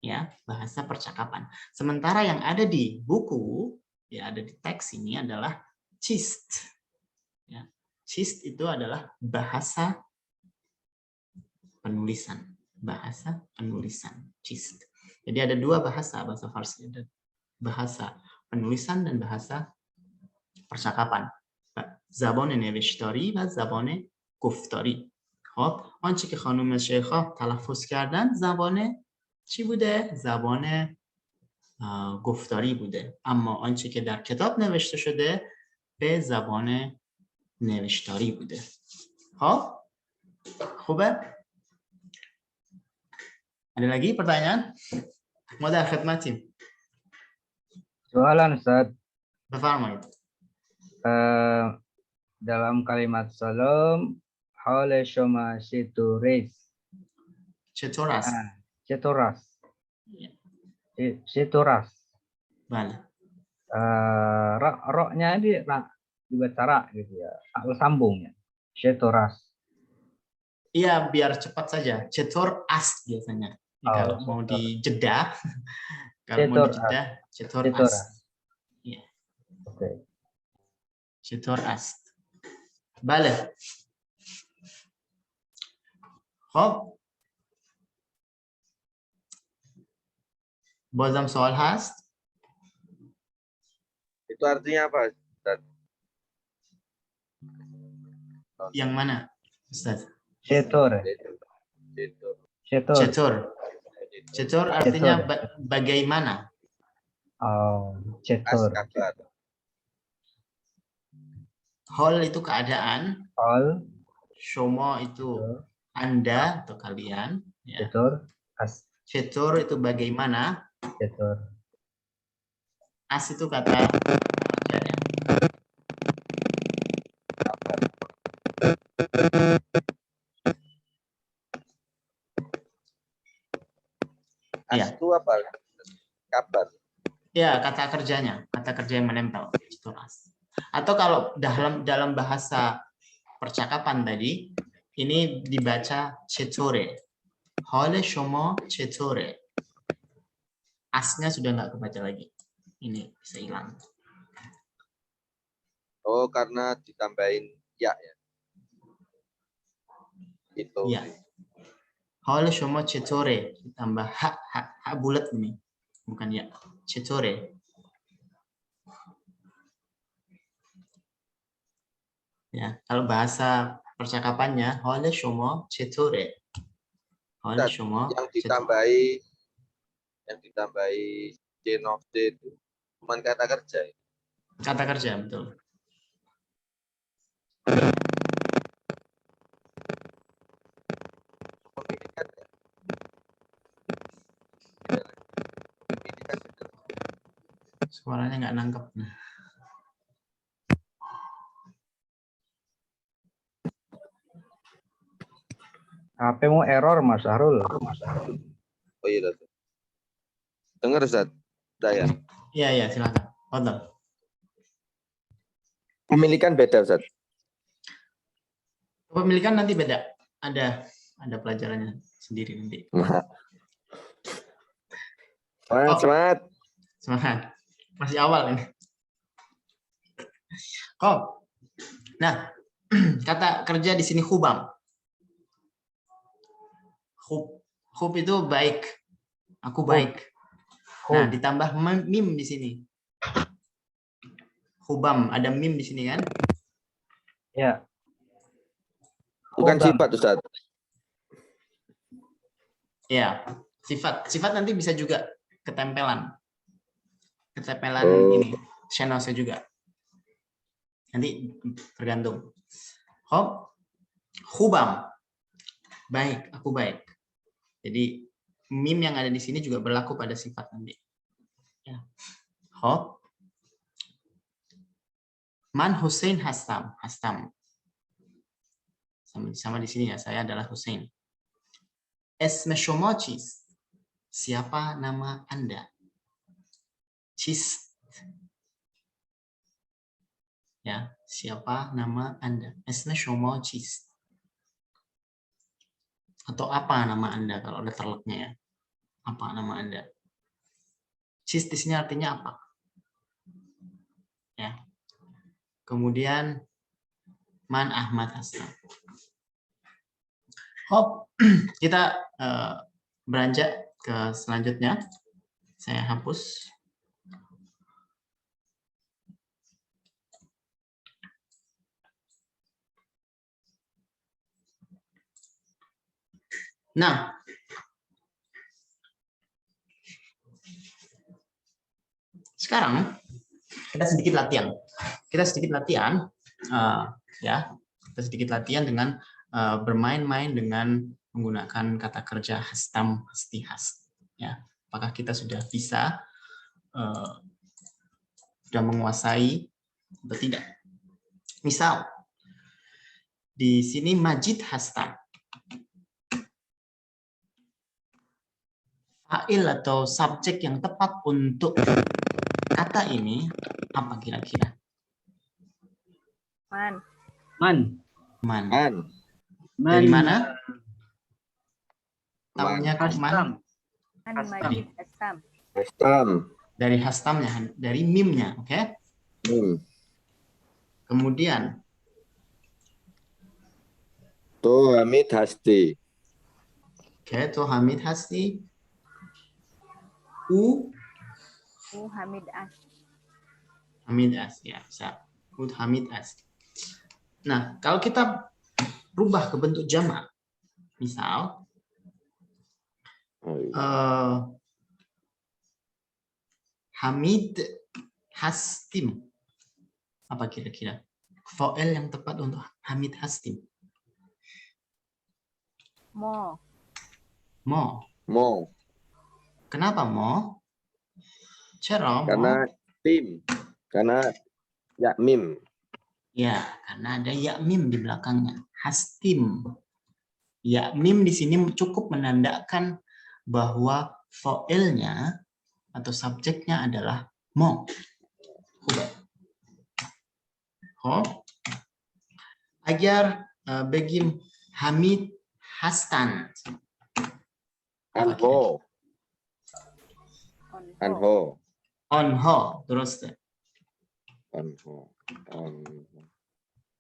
Ya, bahasa percakapan. Sementara yang ada di buku, ya ada di teks ini adalah cist. Ya, cist itu adalah bahasa penulisan. Bahasa penulisan, cist. Jadi ada dua bahasa Farsi, ada bahasa penulisan dan bahasa percakapan. زبان نوشتاری و زبان گفتاری. خب آنچه که خانم شیخا تلفظ کردن زبان چی بوده؟ زبان گفتاری بوده. اما آنچه که در کتاب نوشته شده به زبان نوشتاری بوده. خب خوبه؟ Ada lagi pertanyaan? Mudah khidmatim. Soalan Ustaz, Befirmait. dalam kalimat salam hale shoma situris. Chetoras. Chetoras. Chetoras. Bala. Roknya dibaca ra gitu ya. Sambung ya. Chetoras. Iya, biar cepat saja. Cetor as biasanya. Kalau mau dijeda, cetor as. Iya. Oke. Cetor as. Bale. خب بازم سوال هست؟ Itu artinya apa? Yang mana, Ustaz? Cetor. Cetor artinya bagaimana? Oh, cetor. Hol itu keadaan. Hol. Shomo itu Anda atau kalian. Ya. Cetor. Cetor itu bagaimana? Cetor. As itu kata kerjanya. As itu apa? Kabar. Ya, kata kerjanya, kata kerja yang menempel. Itu as. Atau kalau dalam bahasa percakapan tadi, ini dibaca cetore. Hale shomo cetore. Asnya sudah nggak kebaca lagi. Ini bisa hilang. Oh, karena ditambahin ya. Itu. Ya. Hale shomo cetore. Ditambah hak bulat ini. Bukan ya. Cetore. Ya, kalau bahasa percakapannya hale shomo cetore. Hale shomo yang ditambahi genofde itu cuma kata kerja. Kata kerja, betul. Suaranya nggak nangkep. HP-mu error, Mas Harul. Oh iya, dengar Ustaz. Saya. Iya, silakan. Fadhal. Pemilikan beda Ustaz. Kepemilikan nanti beda. Ada pelajarannya sendiri nanti. Semangat, semangat. Semangat. Masih awal ini. Kok. Nah, kata kerja di sini khubam. Khub itu baik. Aku baik. Nah, ditambah mim di sini. Khubam, ada mim di sini kan? Ya. Bukan Khubam. sifat, Ustaz. Ya, sifat nanti bisa juga ketempelan Oh. ini channel saya juga nanti tergantung. Hop, khubam, baik, aku baik. Jadi mim yang ada di sini juga berlaku pada sifat nanti. Ya. Hop, man Hussein Hastam, sama di sini ya, saya adalah Hussein. Esme shoma chist, siapa nama Anda? Chist, ya, siapa nama Anda? Esme shoma chist. Atau apa nama Anda kalau ada terleknya ya? Apa nama Anda? Chist di sini artinya apa? Ya. Kemudian man Ahmad Hassan. Hop, kita beranjak ke selanjutnya. Saya hapus. Nah, sekarang kita sedikit latihan. Ya, kita sedikit latihan dengan bermain-main dengan menggunakan kata kerja hastam, hasti, hast. Ya, apakah kita sudah bisa, sudah menguasai atau tidak? Misal, di sini Majid hastam. Fa'il atau subjek yang tepat untuk kata ini apa kira-kira? Man. Man. Man. Dari mana? Tahunya kok man? Man Majid Hastam. Hastam. Dari hastamnya, dari mimnya, oke? Kemudian Tuh Hamid Hasti. oke, tuh Hamid Hasti. Hamid As. Hamid As, ya, bisa. Hamid As. Nah, kalau kita rubah ke bentuk jamak, misal Hamid Hastim, apa kira-kira fa'il yang tepat untuk Hamid Hastim? Mo. Kenapa mo? Cara Karena tim. Karena ya mim. Ya, karena ada ya mim di belakangnya. Hastim. Ya mim di sini cukup menandakan bahwa fa'ilnya atau subjeknya adalah mo. Agar bagi Hamid Hastan. Onho. Terus.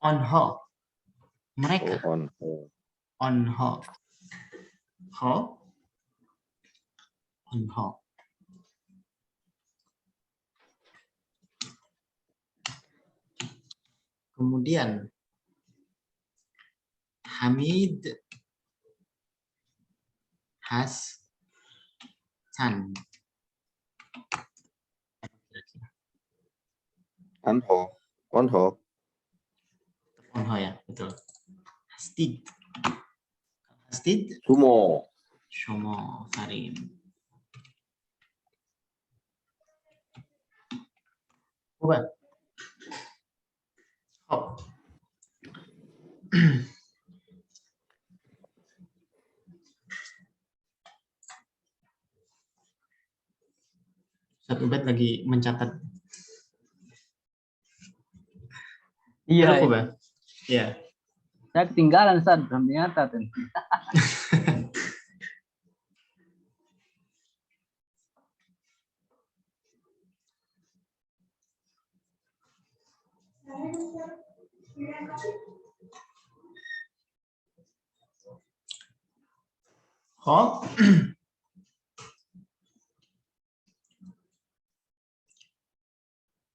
Onho. Mereka. Onho. Onho. Kemudian Hamid Hassan. Onho ya, betul. Hastid. Sumo. Farim. Bukan. Ustaz Ubed lagi mencatat. Iya. Iya. Saya ketinggalan, Ustaz, belum nyatat. Oh.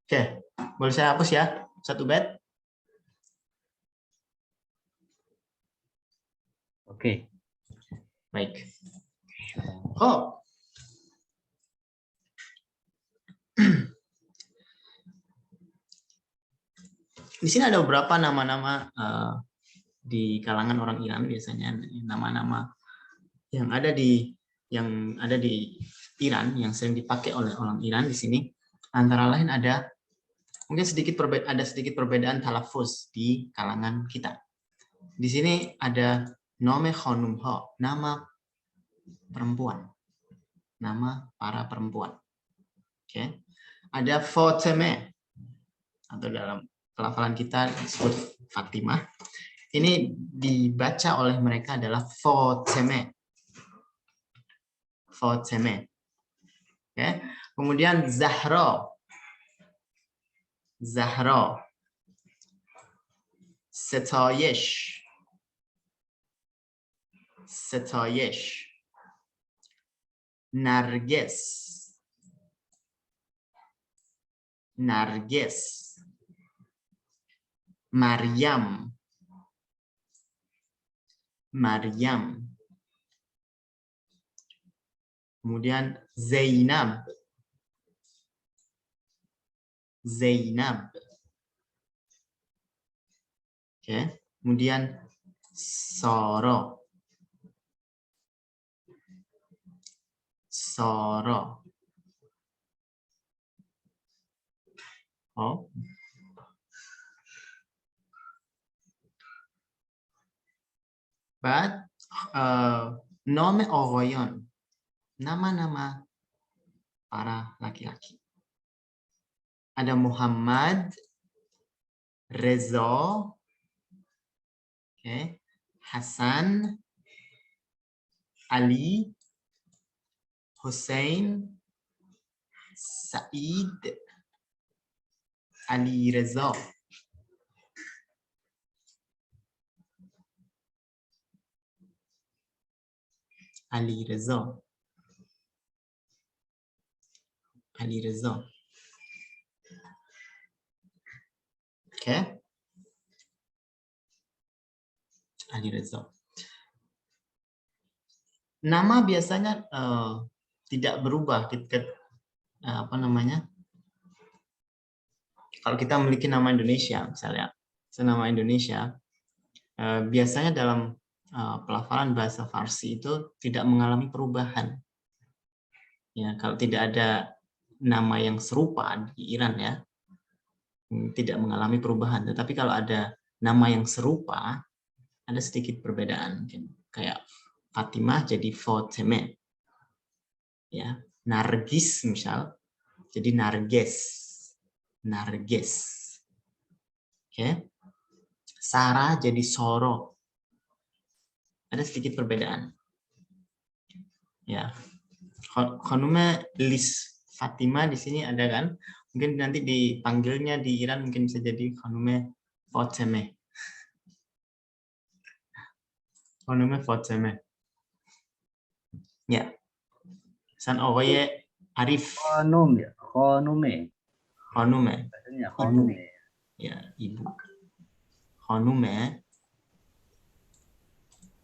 Oke, boleh saya hapus ya satu bed? Oke. Baik. Oh. Di sini ada beberapa nama-nama di kalangan orang Iran, biasanya nama-nama yang ada di Iran yang sering dipakai oleh orang Iran di sini. Antara lain ada mungkin sedikit perbedaan talafuz di kalangan kita. Di sini ada nome khonum ho, nama perempuan, nama para perempuan. Oke. Ada Fatimah atau dalam pelafalan kita disebut Fatimah. Ini dibaca oleh mereka adalah Fatimah. Fatimah. Oke. Kemudian Zahra. Zahra. Setayish. Setayish. Nargis. Nargis. Maryam. Maryam. Kemudian Zainab. Zainab. Oke. Kemudian Soro. Soro. Oh. But nome ogoyon, nama-nama para laki-laki. Ada Muhammad, Reza, okay, Hasan, Ali, Hussein, Said, Ali Reza. Ali Reza. Ali Reza. Oke. Ali Reza. Nama biasanya tidak berubah apa namanya? Kalau kita memiliki nama Indonesia misalnya, nama Indonesia biasanya dalam pelafalan bahasa Farsi itu tidak mengalami perubahan. Ya, kalau tidak ada nama yang serupa di Iran ya, tidak mengalami perubahan. Tetapi kalau ada nama yang serupa, ada sedikit perbedaan. Kayak Fatimah jadi Fatimah. Ya, Nargis misal jadi Narges. Narges. Oke. Sarah jadi Soro. Ada sedikit perbedaan. Ya. Khonume Lis Fatimah di sini ada kan? Mungkin nanti dipanggilnya di Iran mungkin bisa jadi Khonume Fatimah. Khonume Fatimah. Ya. San Oye Arif. Khonum ya, khonume. Khonume. Bacanya khonume. Ya, ibu. Khonume.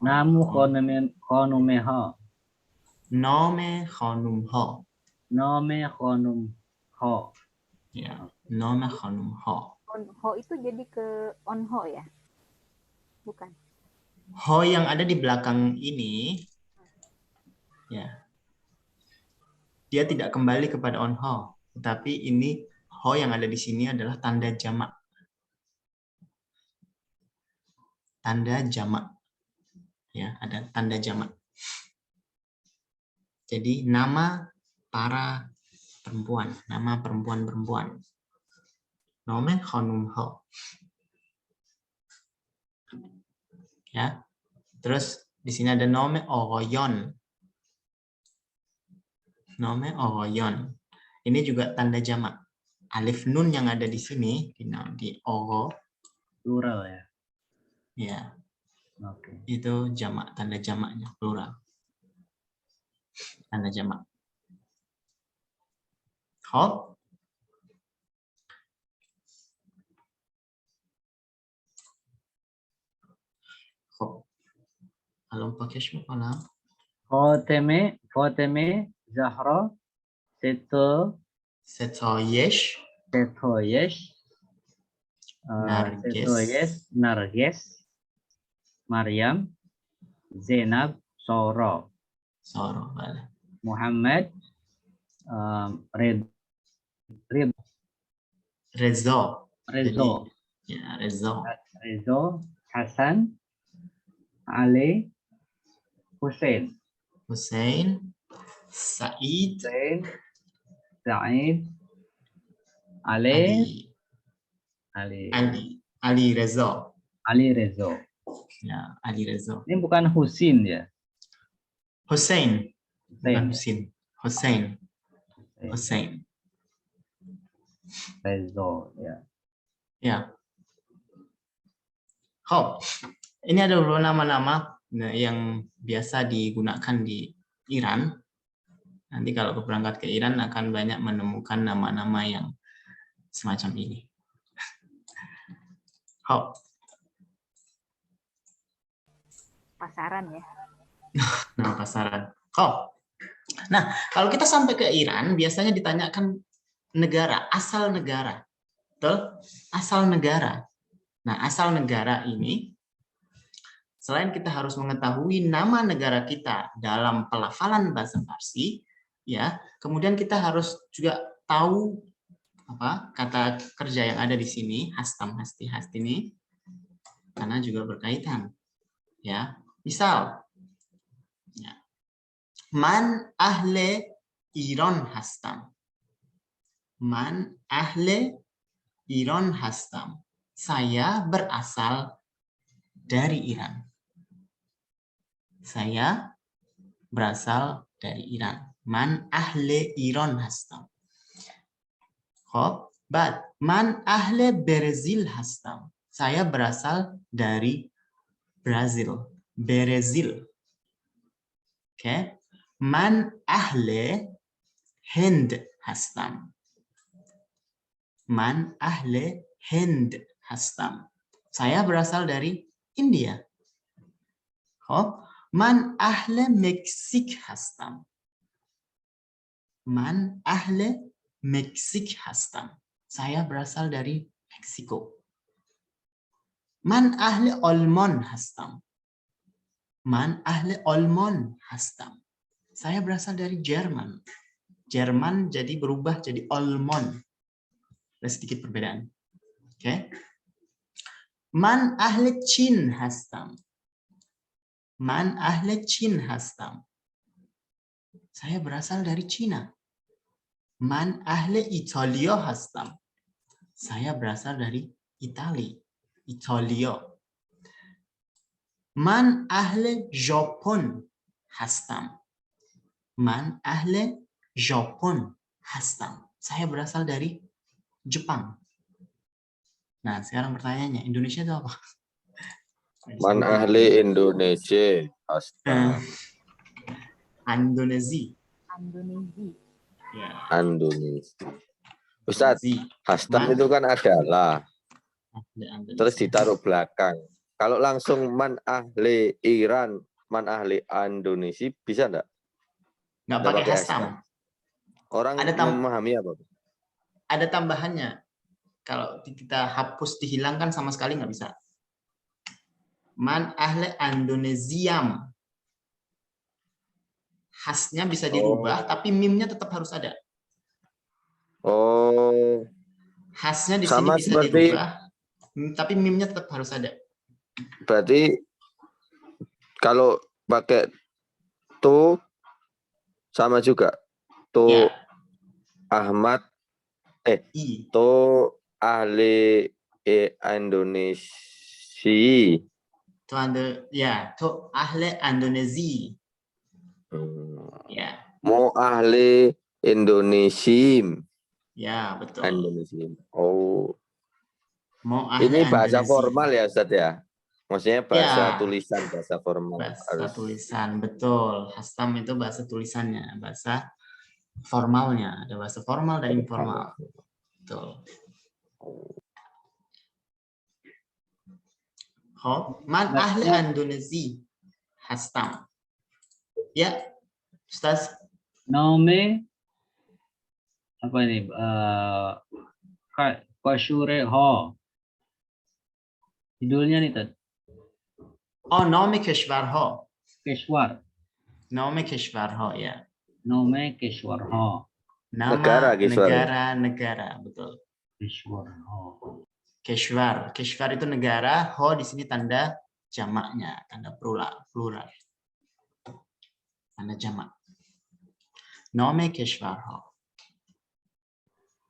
Namu khonume ha. Nome Khonum Ho. Nome khonum ha. Ya, nome Khonum Ho. Onho itu jadi ke onho ya? Bukan. Ho yang ada di belakang ini, ya, dia tidak kembali kepada on ho, tetapi ini ho yang ada di sini adalah tanda jamak. Tanda jamak. Ya, ada tanda jamak. Jadi nama para perempuan, nama perempuan-perempuan. Nome Khonum Ho. Ya. Terus di sini ada nome Ogoyon. Nome Ogoyon. Ini juga tanda jamak. alif nun yang ada di sini di ogo Plural ya. ya Oke. itu jamak, tanda jamaknya plural. Tanda jamak. خب خب الان پاکش میکنم. فاطمه زهرا ستایش نرگس مریم زینب سارا سارا بله. محمد رضا رضا ya رضا حسن علي حسين حسین سعید سعيد علی رضا علي رضا. ya Ali Reza. Ini bukan Husin ya. Hussein bukan Hussein. Husin. Hussein Reza ya. ya. Hop, ini ada beberapa nama-nama yang biasa digunakan di Iran. Nanti kalau berangkat ke Iran akan banyak menemukan nama-nama yang semacam ini. Hop. Pasaran ya. Nama pasaran. Hop. Nah, kalau kita sampai ke Iran, biasanya ditanyakan negara, asal negara. Betul? Asal negara. Nah, asal negara ini, selain kita harus mengetahui nama negara kita dalam pelafalan bahasa Farsi, ya, kemudian kita harus juga tahu apa kata kerja yang ada di sini, hastam, hasti, hastini, karena juga berkaitan. Ya, misal, ya, man ahle Iran hastam. Man ahle Iran hastam. Saya berasal dari Iran. Saya berasal dari Iran. Man ahle Iran hastam. Khop, bad. Man ahle Brazil hastam. Saya berasal dari Brazil. Brazil. Oke. Man ahle Hind hastam. Man ahle Hind hastam. Saya berasal dari India. Khop. Man ahle Meksik hastam. Man ahle Meksik hastam. Saya berasal dari Meksiko. Man ahli Alman hastam. Man ahli Alman hastam. Saya berasal dari Jerman. Jerman jadi berubah jadi Alman. Ada sedikit perbedaan. Oke. Man ahli Chin hastam. Man ahli Chin hastam. Saya berasal dari Cina. Man ahle Italia hastam. Saya berasal dari Italia. Italia. Man ahle Jepun hastam. Man ahle Jepun hastam. Saya berasal dari Jepang. Nah, sekarang pertanyaannya, Indonesia itu apa? Man ahli Indonesia. Hastam. Indonesia. Indonesia. Ya. Indonesia. Ustadz, hastam Man- itu kan adalah. Indonesia. Terus ditaruh belakang. Kalau langsung man ahli Iran, man ahli Indonesia, bisa enggak? Nggak Nggak pakai pakai hastam. Orang Ada memahami apa? Ada tambahannya. Kalau kita hapus dihilangkan sama sekali nggak bisa. Man ahle Indonesiam. Hasnya bisa dirubah, tapi mimnya tetap harus ada. Oh, Hasnya di Sama sini bisa seperti- dirubah, tapi mimnya tetap harus ada. berarti kalau pakai tu sama juga. Tu Ya, Ahmad, i. tu ahli Indonesia. Itu ada, ya, itu ahle Indonesia. Hmm. Ya, Mau ahli Indonesia. Ya, betul. Indonesia. Oh, Mau ahli ini bahasa Indonesia. formal ya Ustaz ya? Maksudnya bahasa Ya. tulisan, bahasa formal. Bahasa tulisan, betul. Hastam itu bahasa tulisannya, bahasa formalnya. Ada bahasa formal dan informal. Betul. Man ahli Indonesia hastam. Ya, Ustaz. Nome apa ini? Kasure ho. Judulnya nih Tad. Oh, nome keshwar ho. Keshwar. Nome keshwar ho, ya. Nome Keshwar ho. Nama Keshwar. negara, betul. Keshwar ho. Keshwar. Keshwar itu negara, ho di sini tanda jamaknya, tanda plural. Tanda jamak. Nome keshwar ho.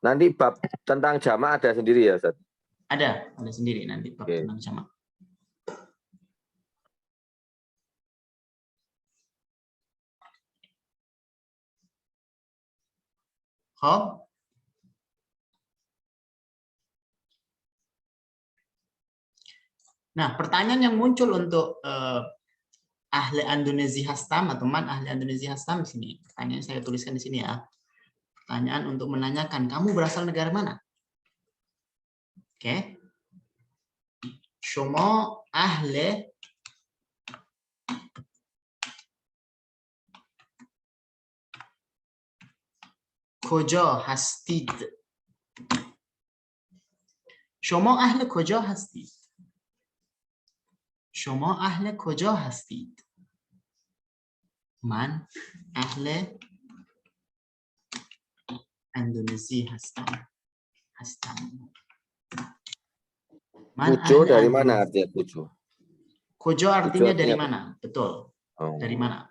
Nanti bab tentang jamak ada sendiri ya Ustaz? Ada sendiri nanti bab Oke. tentang jamak. Ho. Nah, pertanyaan yang muncul untuk ahli Indonesia hastam atau man ahli Indonesia hastam di sini. Pertanyaan saya tuliskan di sini ya. Pertanyaan untuk menanyakan, kamu berasal negara mana? Oke. Shomo ahli kojo hastid. Shomo ahli kojo hastid. شما اهل کجا هستید؟ من اهل اندونزی هستم. من Kujo اهل dari اندونزی. mana artinya kujo? Kojo artinya Kujo dari artinya mana? Betul. Oh. Dari mana?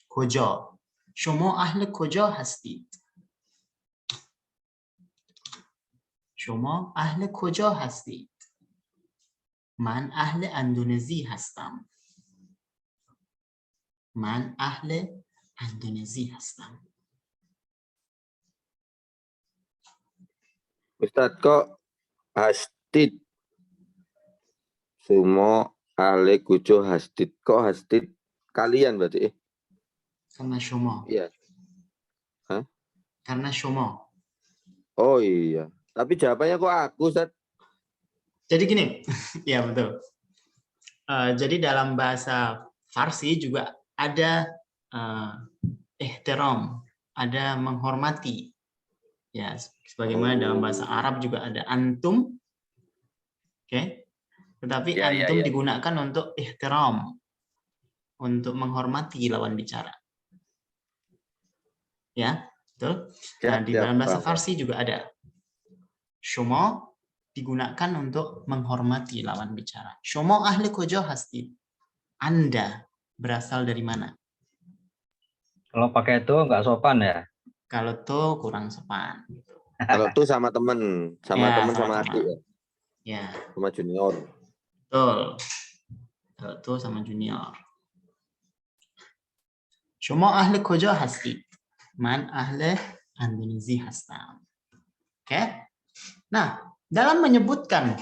Kojo. شما اهل کجا هستید؟ شما اهل کجا هستید؟ من اهل اندونزی هستم. من اهل اندونزی هستم. Ustadz kok hastid? Sumo ale kujo hastid. Kok hastid? Kalian berarti? Karena شما. Iya. Hah? Karena شما. Oh iya. Tapi jawabannya kok aku Ustadz? Jadi gini, ya betul. Jadi dalam bahasa Farsi juga ada ihtiram, ada menghormati. Ya, sebagaimana dalam bahasa Arab juga ada antum. Oke. Tetapi Ya, antum ya. digunakan untuk ihtiram, untuk menghormati lawan bicara. Ya, betul. Nah, di dalam bahasa Farsi juga ada. Shomo digunakan untuk menghormati lawan bicara. Shomo ahli kojo hastid. Anda berasal dari mana? Kalau pakai itu nggak sopan ya. Kalau tuh kurang sopan. Kalau tuh sama temen, Ya, temen sama sama teman. adik ya, Ya, sama junior. betul. Kalau tuh sama junior. Shomo ahli kojo hastid. Man ahli Indonesia hastam. Oke. Nah, dalam menyebutkan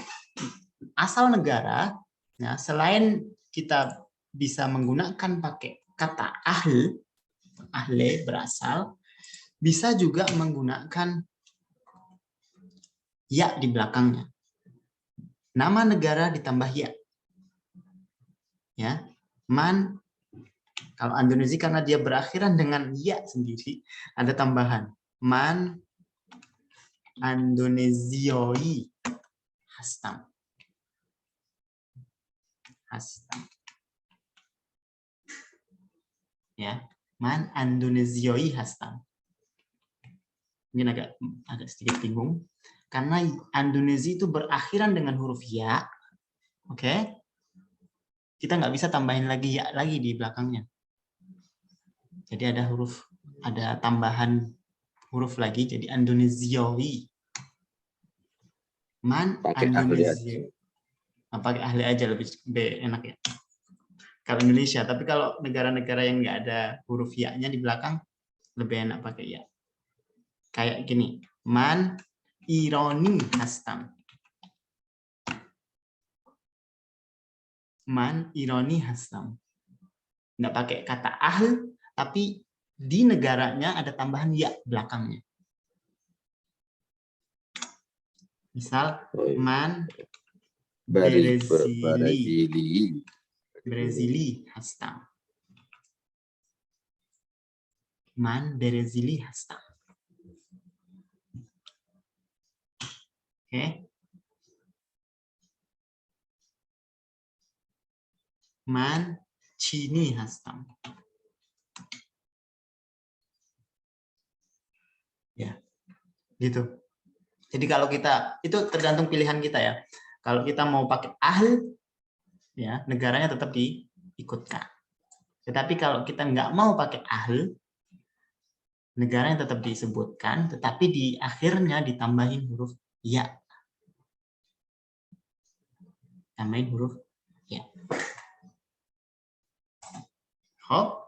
asal negara, ya, selain kita bisa menggunakan pakai kata ahli berasal, bisa juga menggunakan ya di belakangnya. Nama negara ditambah ya. Ya, man. Kalau Indonesia karena dia berakhiran dengan ya sendiri, ada tambahan. Man Indonesioi hastam. Ya, man Indonesioi hastam. Mungkin agak sedikit bingung karena Indonesia itu berakhiran dengan huruf ya. Oke. Kita nggak bisa tambahin lagi ya lagi di belakangnya. Jadi ada tambahan huruf lagi jadi Indonesioi. Man Indonesia. Pakai ahli aja lebih enak ya. Kalau Indonesia, tapi kalau negara-negara yang nggak ada huruf ya-nya di belakang lebih enak pakai ya. Kayak gini, man ironi hastam. Man ironi hastam. Nggak pakai kata ahl, tapi di negaranya ada tambahan ya belakangnya. Misal, man Brezili hastam. Man Brezili hastam. Oke. Man Cini hastam. Ya, gitu. Jadi kalau kita, itu tergantung pilihan kita ya. Kalau kita mau pakai ahl, ya negaranya tetap diikutkan. Tetapi kalau kita nggak mau pakai ahl, negaranya tetap disebutkan, tetapi di akhirnya ditambahin huruf ya. Tambahin huruf ya. Hop.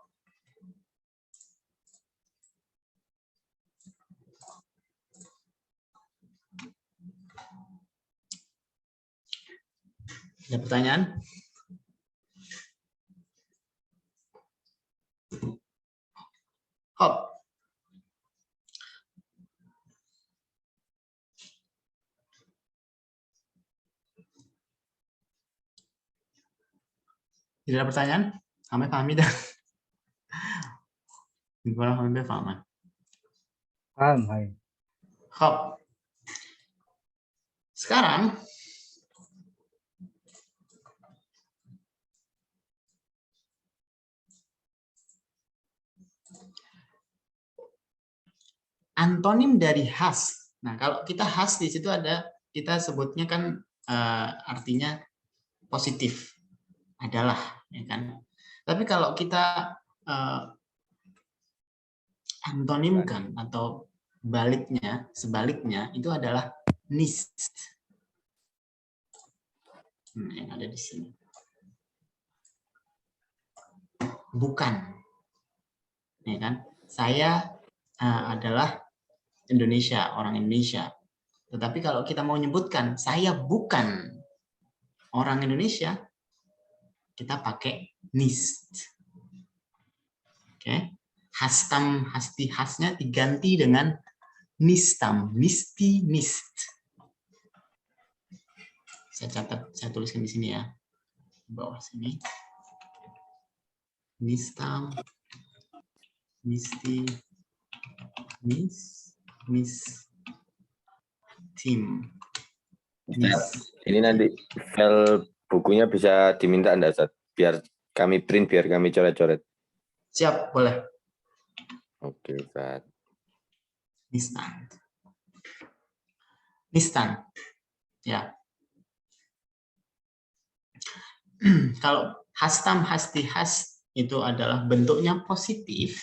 Ada pertanyaan? Hop. Tidak ada pertanyaan? Kami pahami dah. Gimana kami paham? Paham, hai. Hop. Sekarang antonim dari has. Nah, kalau kita has di situ ada, kita sebutnya kan artinya positif, adalah, ya kan. Tapi kalau kita antonimkan atau baliknya, sebaliknya itu adalah nist. Nah, yang ada di sini. Bukan, ya kan? Saya adalah Indonesia, orang Indonesia. Tetapi kalau kita mau menyebutkan saya bukan orang Indonesia, kita pakai nist. Oke. Hastam, hasti, hasnya diganti dengan nistam, nisti, nist. Saya catat, saya tuliskan di sini ya. Di bawah sini. Nistam, nisti, tim. Ini nanti file bukunya bisa diminta Anda, Ustaz, biar kami print, biar kami coret-coret. Siap, boleh. Oke, Ustaz. Nistan. Ya. Kalau hastam, hasti, has itu adalah bentuknya positif,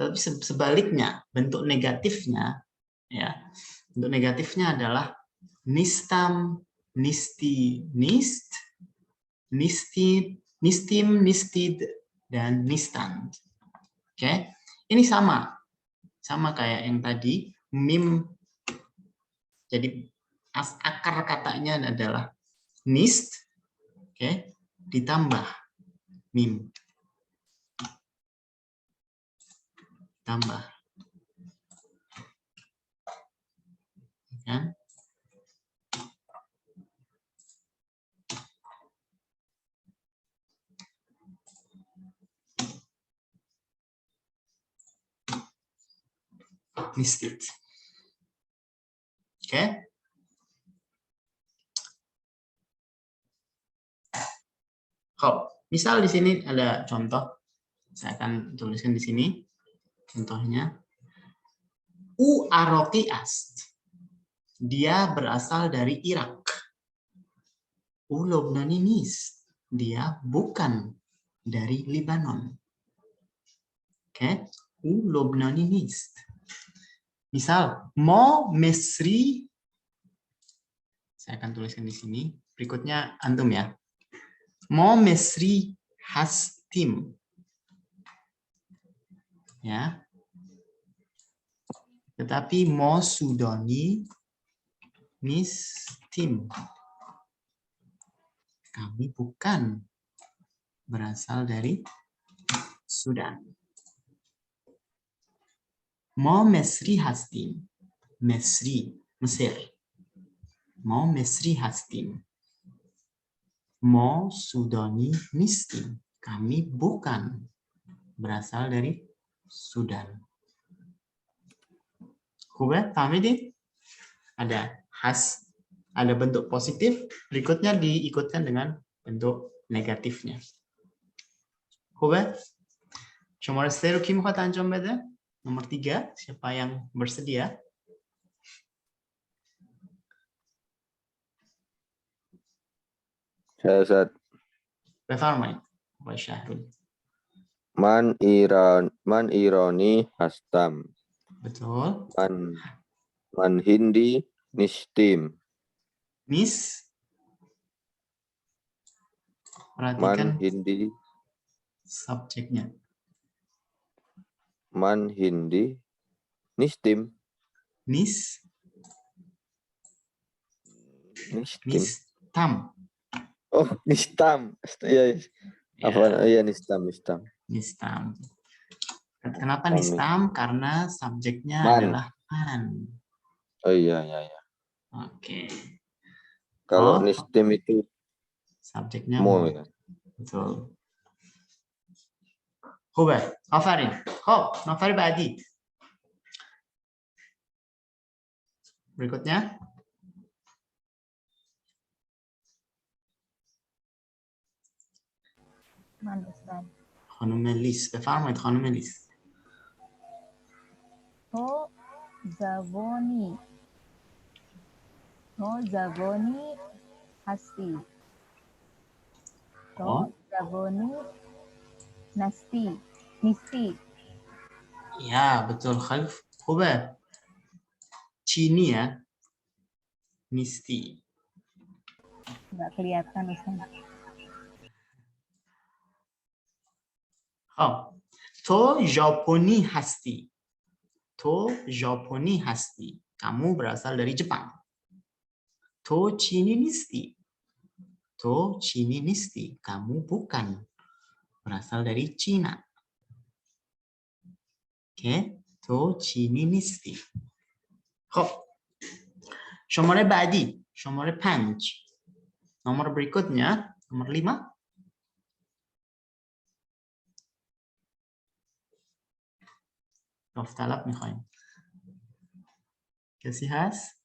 tapi sebaliknya bentuk negatifnya, ya, bentuk negatifnya adalah nistam, nisti, nist, nistid, nistim, nistid, dan nistant. Oke, ini sama kayak yang tadi, mim. Jadi akar katanya adalah nist, oke, ditambah mim. Tambah. Kan? Nistid. Oke. Misal di sini ada contoh. Saya akan tuliskan di sini. Contohnya, U Aroki Ast. Dia berasal dari Irak. U Lobnaninis. Dia bukan dari Libanon. Oke, U Lobnaninis. Misal, Mo Mesri. Saya akan tuliskan di sini. Berikutnya antum ya. Mo Mesri Hastim. Ya. Tetapi Mo Sudani Nistim. Kami bukan berasal dari Sudan. Mo Mesri Hastim. Mesri, Mesir. Mo Mesri Hastim. Mo Sudani Nistim. Kami bukan berasal dari Sudan. Hubert, pahami? Ada has, ada bentuk positif, berikutnya diikutkan dengan bentuk negatifnya. Hubert, شماره 3 رو کی میخواد انجام بده؟ نمبر 3 siapa yang bersedia؟ Saya Ustaz. بفرمایید آقای شهرودی. Man ironi hastam. Betul. Man hindi nistim. Nis. Man Perhatikan hindi subjeknya. man hindi nistim. Nis. Nistim. Nistam. Oh, nistam. Iya. Apa? Iya, nistam. Nistam. Kenapa Nistam. nistam? Karena subjeknya Man. adalah man. Oh iya. Oke. Kalau Oh, nistim itu subjeknya mo mo. ya. Betul. خوبه آفرین. خب نفر بعدی. berikutnya. من استاد. خانم لیس بفرمایید خانم لیس. تو زبانی هستی. تو زبانی نیستی. Ya, betul. Khalif. خوبه. Cini ya. Nisti. Nggak kelihatan Ustaz. خب. تو ژاپنی هستی. تو ژاپنی هستی. Kamu berasal dari Jepang. To Cini nisti. To Cini nisti. Kamu bukan berasal dari Cina. Oke. To Cini nisti. خب. شماره بعدی. شماره 5. Nomor berikutnya. Nomor 5. داوطلب میخوایم. کسی هست؟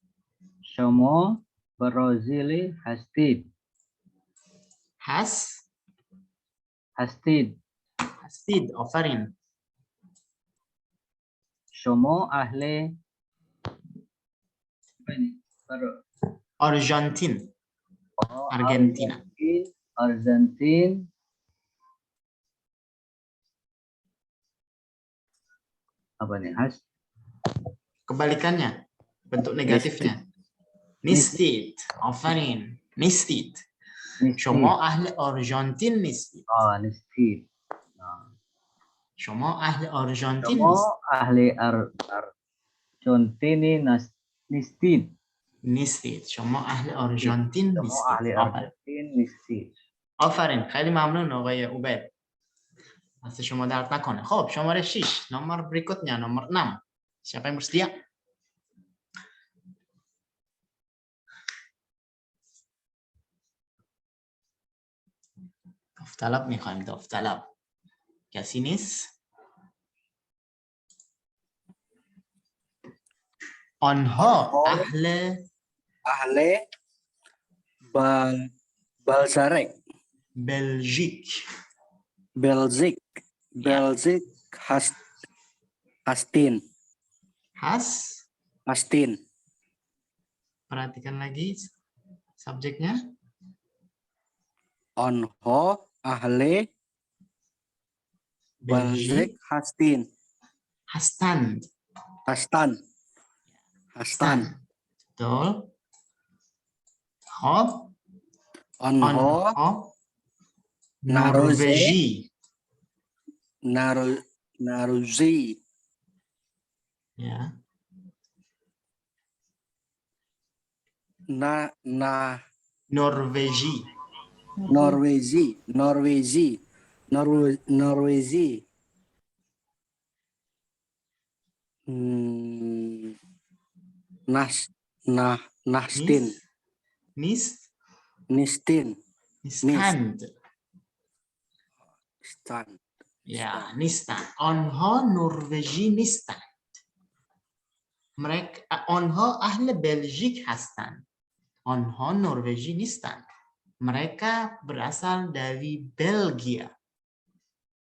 شما برازیلی هستید. هستید. آفرین. شما اهل آرژانتین. آرژانتینا. آرژانتین. Apa nih? Kebalikannya. Bentuk negatifnya. Nistid. Afarin. Nistid. شما اهل آرژانتین نیستید. Nistid. شما اهل آرژانتین شما اهل آرژانتین نیستید. نیستید. شما اهل آرژانتین شما نیستید. اهل آرژانتین نیستید. آفرین. خیلی ممنون آقای عبید. دست شما درد نکنه. خب شماره 6. Nomor berikutnya nomor 6. Siapa yang bersedia؟ داوطلب میخوایم. داوطلب. کسی نیست؟ آنها اهل Balzarek. بلژیک. Belzik Hastin. Hastin. Perhatikan lagi subjeknya. Onho ahle Balzik Hastin. Hastan. Betul. خب. Onho Norweji. Naruzi. Ya. Norvegi. Norwegi. Nastin. Nistin. Nistand. Stan. Ya, Nistand. Onho Norvegi Nistand. Mereka onho ahli Belgik hastan. Onho Norvegi Nistand. Mereka berasal dari Belgia.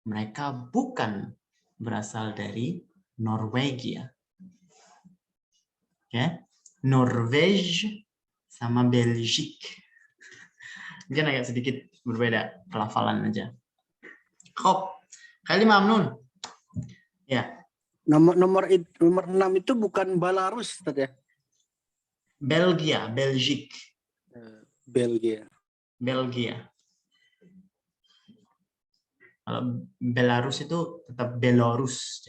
Mereka bukan berasal dari Norwegia. Ya, Norvège sama Belgik. Mungkin agak sedikit berbeda pelafalan aja. Hop, kali mamnun. Ya. Nomor 6 itu bukan Belarus tadi ya? Belgia, Belgik. Belgia. Kalau Belarus itu tetap Belarus.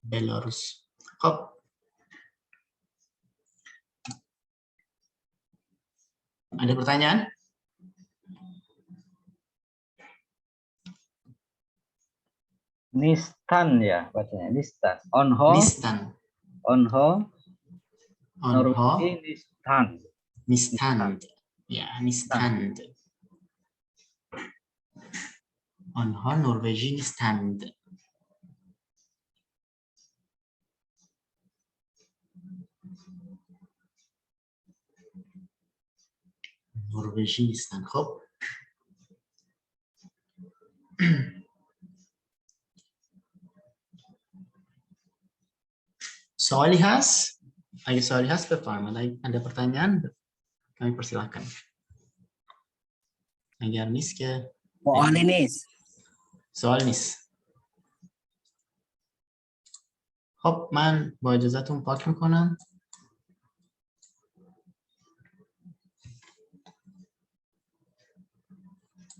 Belarus. Hop. Ada pertanyaan? Nistan ya bacanya, Nistan. Onho. Nistan. Norwegi Nistan. Nistand. Ya, Nistand. Onho Norvegi Nistand. Norvegi Nistand. Hop. Solihas, lagi Solihas performa. Ada pertanyaan? Kami persilahkan. Agar Niske. Soal nis. خب من با اجازهتون پاک میکنم.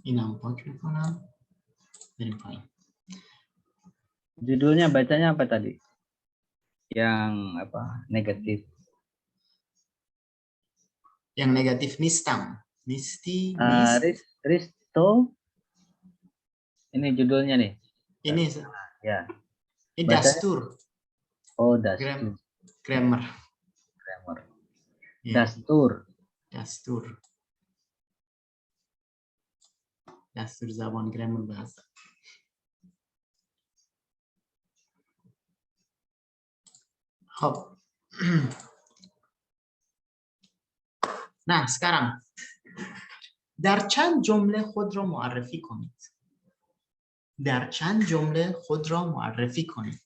اینم پاک میکنم. بریم پایین. Judulnya bacanya apa tadi? Yang apa? Negatif. Yang negatif nistam. Nisti, Risto. Ini judulnya nih. Ini ya. Ini dastur. Oh, dastur. Grammar. Ya. Dastur. Dastur Zabon grammar bahasa. Hop. Nah, sekarang در چند جمله خود را معرفی کنید. در چند جمله خود را معرفی کنید.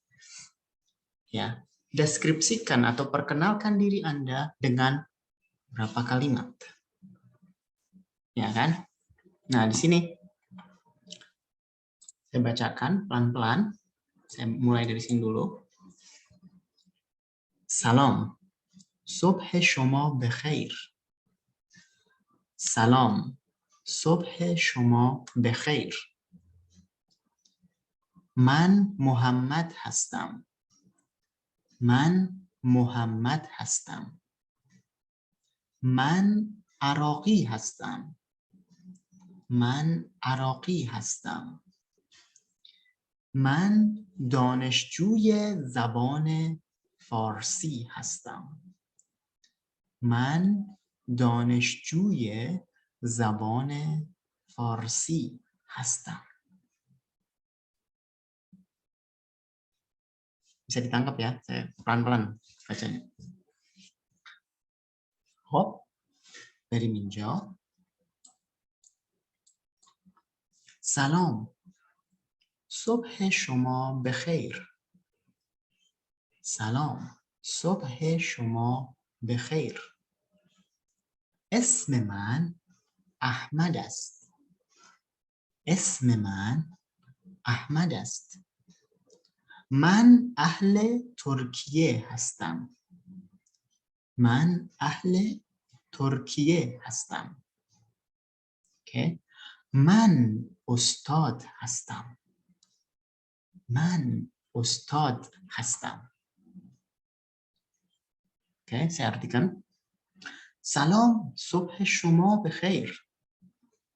Ya, deskripsikan atau perkenalkan diri Anda dengan berapa kalimat. Ya kan? Nah, di sini saya bacakan pelan-pelan. Saya mulai dari sini dulu. Salam. صبح شما بخیر. سلام. صبح شما بخیر. من محمد هستم. من محمد هستم. من عراقی هستم. من عراقی هستم. من دانشجوی زبان فارسی هستم. من دانشجوی زبان فارسی هستم. Bisa ditangkap ya, saya pelan-pelan bacanya. Hop, dari minjau. سلام. صبح شما بخیر. سلام. صبح شما بخیر. اسم من احمد است. اسم من احمد است. من اهل ترکیه هستم. من اهل ترکیه هستم. Okay. من استاد هستم. من استاد هستم. Oke, saya artikan. Salam, صبح شما بخیر.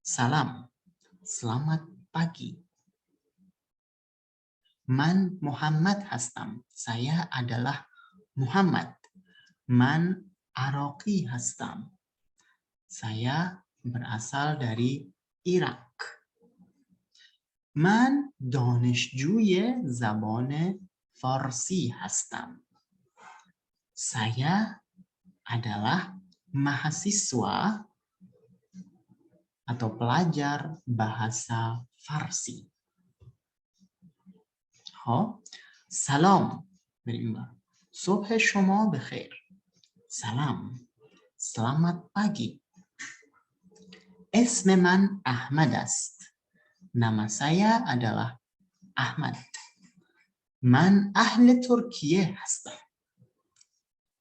Salam, selamat pagi. Man Muhammad hastam. Saya adalah Muhammad. Man Araki hastam. Saya berasal dari Irak. Man دانشجوی زبان فارسی هستم. Saya adalah mahasiswa atau pelajar bahasa Farsi. Salam berima. صبح شما بخیر. Salam. Selamat pagi. اسم من احمد است. Nama saya adalah Ahmad. Man ahle Turkiye hastam.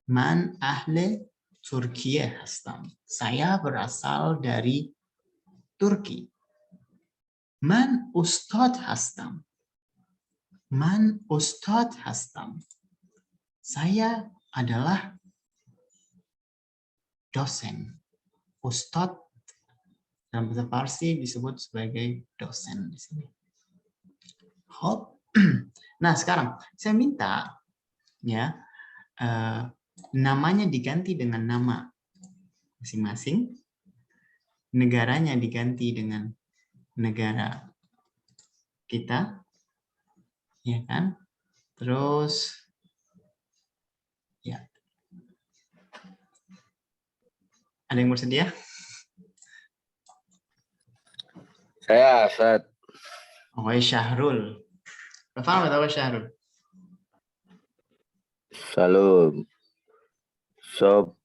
Man ahle Turkiye hastam. Saya berasal dari Turki. Man ustad hastam. Man ustad hastam. Saya adalah dosen. Ustad dalam bahasa Farsi disebut sebagai dosen di sini. Nah, sekarang saya minta ya namanya diganti dengan nama masing-masing, negaranya diganti dengan negara kita, ya kan? Terus ya, ada yang bersedia? Saya, Ustaz. أخوي شهرول. بفهمت أخوي شهرول. Salam. Sob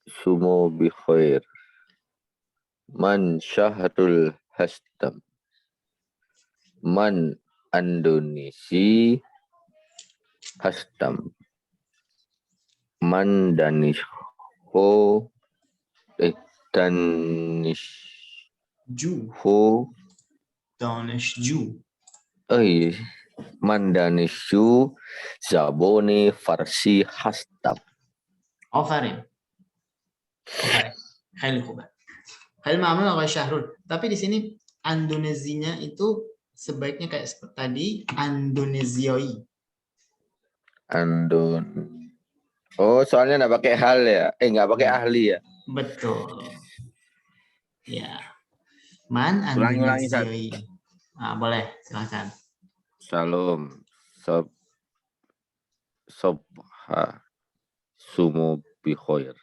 sumo bikhair. Man syahrul hastam. Man Indonesi hastam. Man danishho Ju. دانشجو. Man danishu zabone farsi hastam. آفرین. خیلی خوبه. خیلی ممنون آقای شهرول. Tapi di sini Indonesia itu sebaiknya kayak seperti tadi, Indonesioi. Oh, soalnya nggak pakai hal ya? Nggak pakai ahli ya? Betul. Ya. Man Ulangi, Ustaz. Indonesioi. Nah, boleh, silakan. Salam. Sobha sumo bikhair.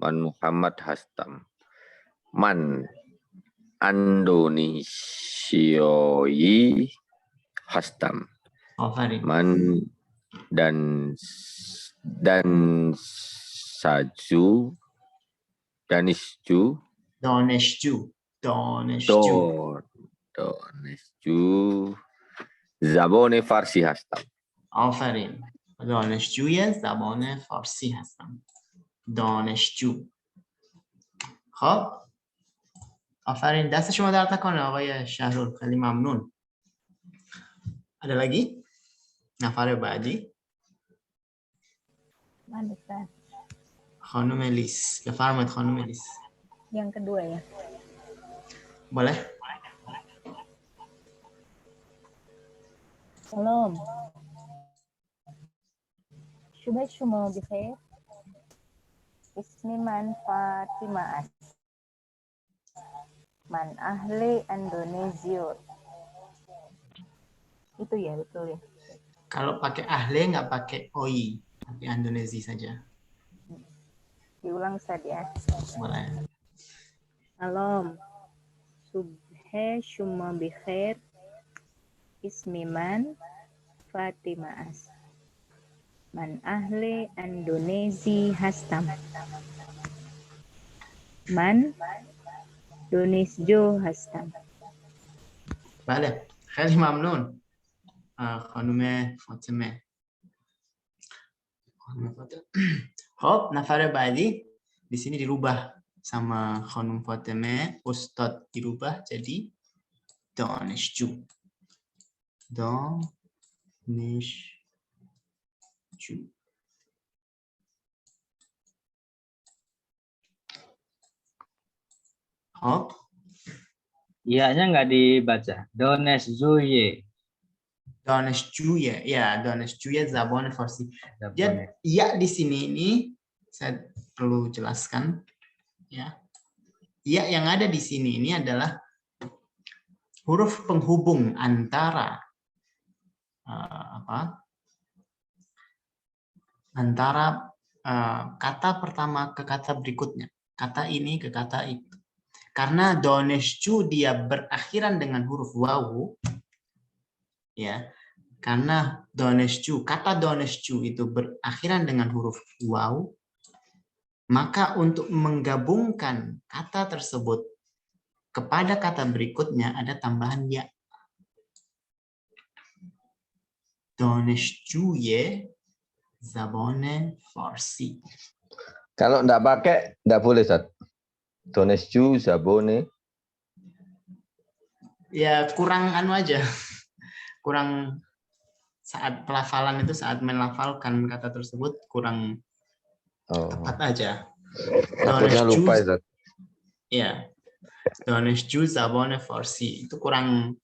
Man Muhammad hastam. Man Indonesioi hastam. آفرین. Man dan Saju Danishju Donishju Zabone Farsi hastam. آفرین. دانشجوی زبان فارسی هستم. دانشجو. خب آفرین، دست شما درد نکنه آقای شهرول، خیلی ممنون. ada lagi نفر بعدی؟ Mana, Ustaz? خانم لیس، بفرمایید خانم لیس. Yang kedua ya. boleh. Salam. Shubha Shuma bikhair. Ismi Man Fatima As. Man ahli Indonesia. Itu ya, betul ya. Kalau pakai ahli nggak pakai oi, tapi Indonesia saja. Diulang saja. Boleh. Salam. Subhe Shuma bikhair. Ismi Man Fatima As. Man ahli Indonesia hastam. Man Indonesia hastam. بله، خیلی ممنون خانم فاطمه. خب نفر بعدی di sini dirubah sama خانم فاطمه، استاد dirubah jadi دانشجو. دانشجو. Hop. Iya-nya nggak dibaca. Donezhuje. Donezhuje. Ya, Donezhuje Zabone Farsi. Zabone. Jadi ya di sini ini saya perlu jelaskan ya. Ya yang ada di sini ini adalah huruf penghubung antara antara kata pertama ke kata berikutnya, kata ini ke kata itu. Karena Donezhju dia berakhiran dengan huruf wawu, ya. Karena Donezhju, kata Donezhju itu berakhiran dengan huruf wawu, maka untuk menggabungkan kata tersebut kepada kata berikutnya ada tambahan ya. Donezhjuye Zabone Farsi. Kalau enggak pakai, enggak boleh, Ustaz. Donezhju, Zabone. Ya kurang anu aja. Kurang saat pelafalan itu, saat melafalkan kata tersebut kurang tepat aja. Takutnya lupa, Ustaz. Ya. Donezhju Zabone Farsi itu kurang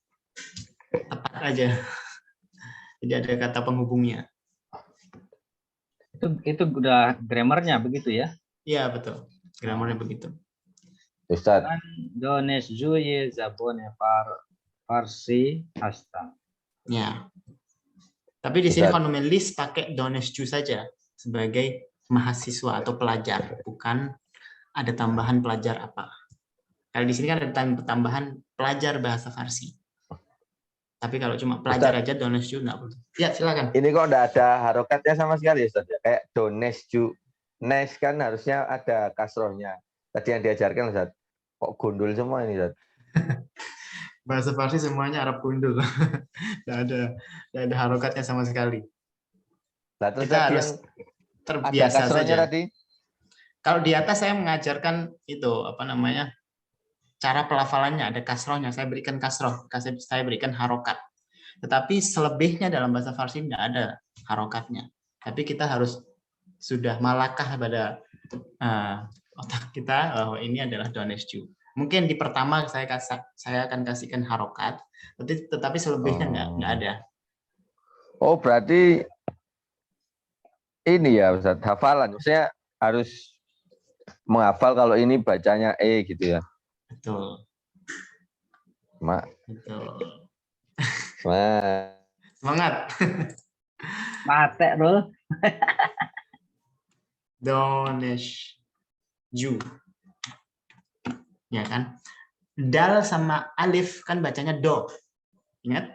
tepat aja. Jadi ada kata penghubungnya. Itu udah grammarnya begitu ya? Iya, betul. Grammarnya begitu. Ustaz. Donezhjuye Zabone Farsi hasta. Ya. Tapi di sini Ustaz. Konomelis pakai Donezhju saja sebagai mahasiswa atau pelajar, bukan ada tambahan pelajar apa. Kalau di sini kan ada tambahan pelajar bahasa Farsi. Tapi kalau cuma pelajar Ustaz, aja Donezhju enggak boleh. Ya, silakan. Ini kok enggak ada harokatnya sama sekali, Ustaz. Kayak Donezhju. Nes kan harusnya ada kasrohnya. Tadi yang diajarkan, Ustaz. Kok gundul semua ini, Ustaz? Bahasa Farsi semuanya Arab gundul. Enggak ada harokatnya sama sekali. Nah, terus Kita tadi harus yang terbiasa ada kasrohnya saja. tadi. Kalau di atas saya mengajarkan itu apa namanya? Cara pelafalannya ada kasrohnya, saya berikan kasroh, saya berikan harokat. Tetapi selebihnya dalam bahasa Farsi tidak ada harokatnya. Tapi kita harus sudah malakah pada otak kita bahwa ini adalah Donezhju. Mungkin di pertama saya akan kasihkan harokat, tetapi selebihnya nggak ada. Oh, berarti ini ya, Ustaz, hafalan. Maksudnya harus menghafal kalau ini bacanya E gitu ya. Betul. Betul. Semangat. Mate, Bro. Donezhju. Ya kan? Dal sama alif kan bacanya do. Ingat?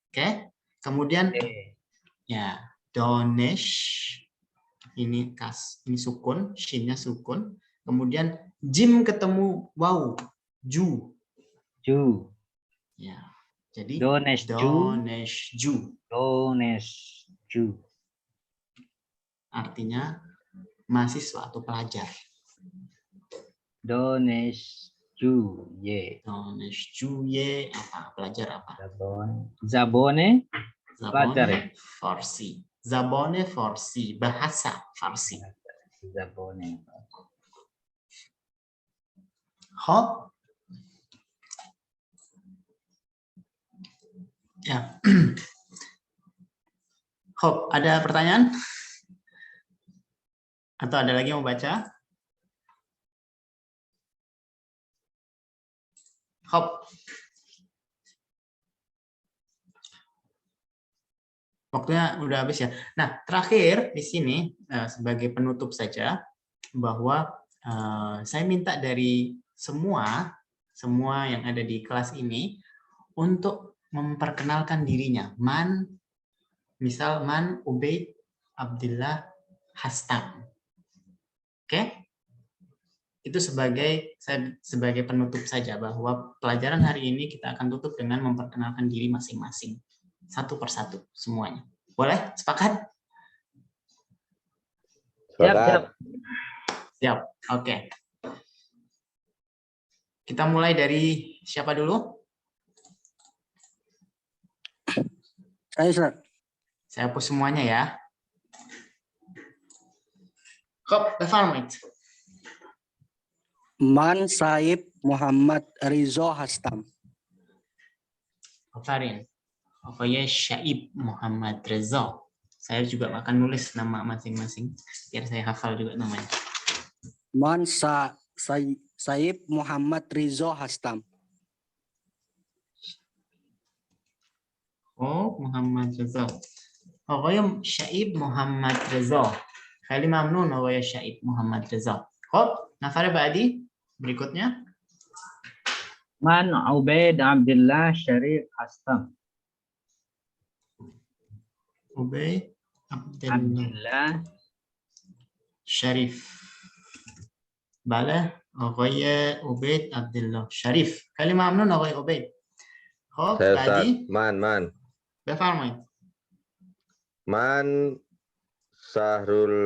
Oke. Kemudian ya, Donezh ini sukun, shinnya sukun. Kemudian jim ketemu waw, ju. Ya. Jadi Donezhju. Artinya mahasiswa atau pelajar. Donezhjuye apa? Pelajar apa? Zabone pelajar ya? Farsi. Zabone Farsi, bahasa Farsi. Zabone. Hop. Ya. Hop, ada pertanyaan? Atau ada lagi yang mau baca? Hop. Waktunya udah habis ya. Nah, terakhir di sini sebagai penutup saja bahwa saya minta dari semua yang ada di kelas ini untuk memperkenalkan dirinya. Misal Man Ubaid Abdillah Hastam. Oke? Itu sebagai penutup saja bahwa pelajaran hari ini kita akan tutup dengan memperkenalkan diri masing-masing. Satu persatu semuanya. Boleh? Sepakat? Siap. Oke. Kita mulai dari siapa dulu? Saya, Ustaz. Saya hapus semuanya ya. Hop, befalmit. Man Saib Muhammad Rizal Hastam. Farin. Pokoknya Syaib Muhammad Reza. Saya juga akan nulis nama masing-masing biar saya hafal juga namanya. Man Saib Muhammad Rizal Hastam. Oh, Muhammad Reza. Pokoknya Syaib Muhammad Reza. Khali mamnun pokoknya Syaib Muhammad Reza. Hop, nafar ba'di berikutnya. Man Ubaid Abdullah Syarif Hastam. Ubay Abdullah Abdullah Sharif. بله آقای عبید عبدالله شریف. خیلی ممنون آقای عبید. خب Saya بعدی Ustaz. Man. بفرمایید. Man Sahrul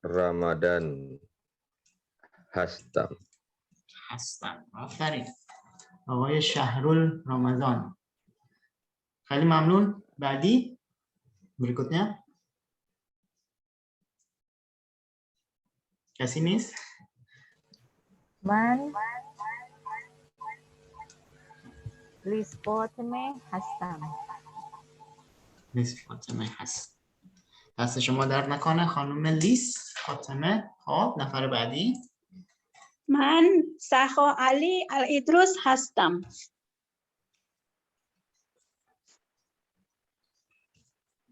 Ramadan Hastam. هستم. آفرین. آقای شهرول رمضان. خیلی ممنون. بعدی berikutnya. کسی نیست؟ Man Liz Fatemeh Hastam. لیس فاطمه هست. دست شما درد نکنه خانم لیس فاطمه. خب نفر بعدی. Man Saho Ali Al-Idrus Hastam.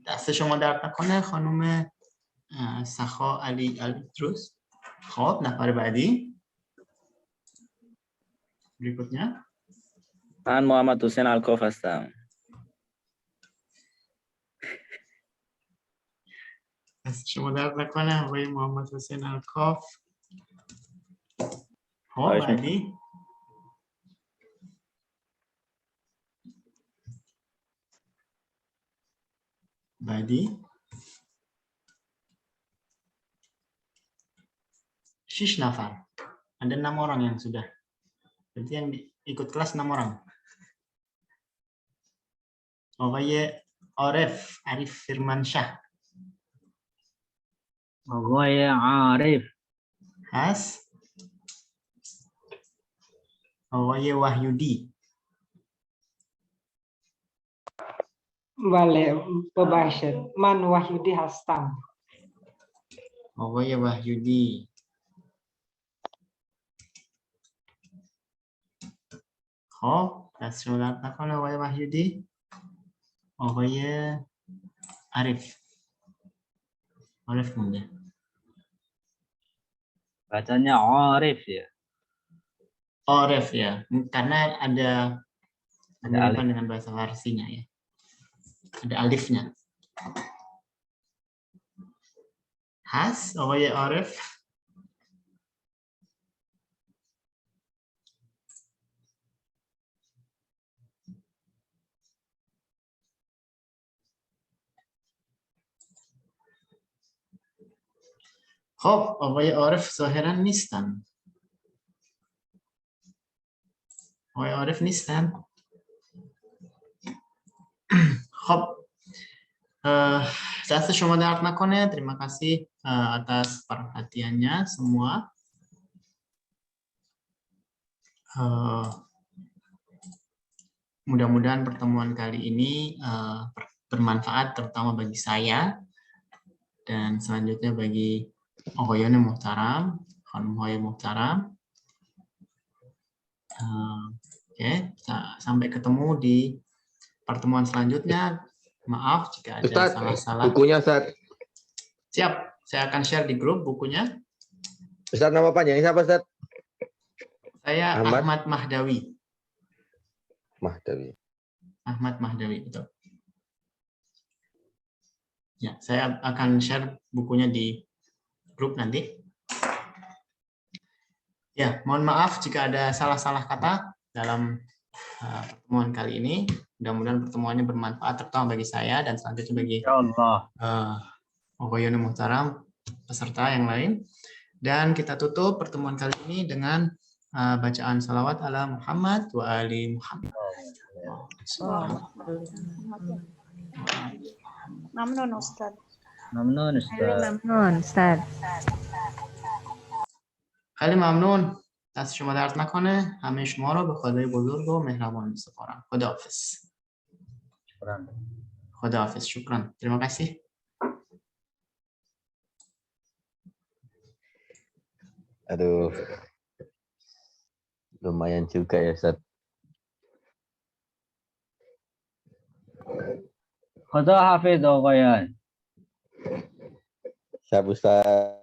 دست شما درد نکنه خانم سخا علی الدروس. خب نفر بعدی. berikutnya. من محمد حسین الکاف هستم. دست شما درد نکنه آقای محمد حسین الکاف. خب بعدی. بعدی 6 nafar. Ada 6 orang yang sudah. Berarti yang ikut kelas 6 orang. آقای Arif Firmansyah. آقای عارف هست. آقای وحیودی. Bale, Babashir. Man Wahyudi Hastam. آقای وحیودی. خب دست شما درد نکنه آقای وحیودی. آقای عارف مونده. bacanya Arif ya. Arif ya, karena ada alif dengan bahasa Farsinya ya. Ada alifnya. Has, آقای عارف. خب آقای عارف ظاهرا نیستن. آقای عارف نیستن. خب dast شما درد نکنه. Terima kasih atas perhatiannya semua. Mudah-mudahan pertemuan kali ini bermanfaat terutama bagi saya dan selanjutnya bagi Akhoyone Muhtaram, Khanum Hoye Muhtaram. Oke, sampai ketemu di pertemuan selanjutnya. Maaf jika ada salah-salah. Bukunya Ustaz. Siap, saya akan share di grup bukunya. Ustaz, nama panjangnya siapa Ustaz? Saya Ahmad Mahdawi. Ahmad Mahdawi, betul. Ya, saya akan share bukunya di grup nanti. Ya, mohon maaf jika ada salah-salah kata dalam pertemuan kali ini. Mudah-mudahan pertemuannya bermanfaat terutama bagi saya dan selanjutnya bagi Akhoyone Muhtaram peserta yang lain. Dan kita tutup pertemuan kali ini dengan bacaan salawat ala Muhammad wa ali Muhammad. Mamnun Ustaz. Mamnun Ustaz. Mamnun Ustaz. Kali mamnun. دست شما درد نکنه. همه شما رو به خدای بزرگ و مهربان می‌سپارم. خداحافظ. خداحافظ. شکرا. Terima kasih. Aduh, lumayan juga ya, Ustaz. خدا حافظ آقایان. Siap, Ustaz.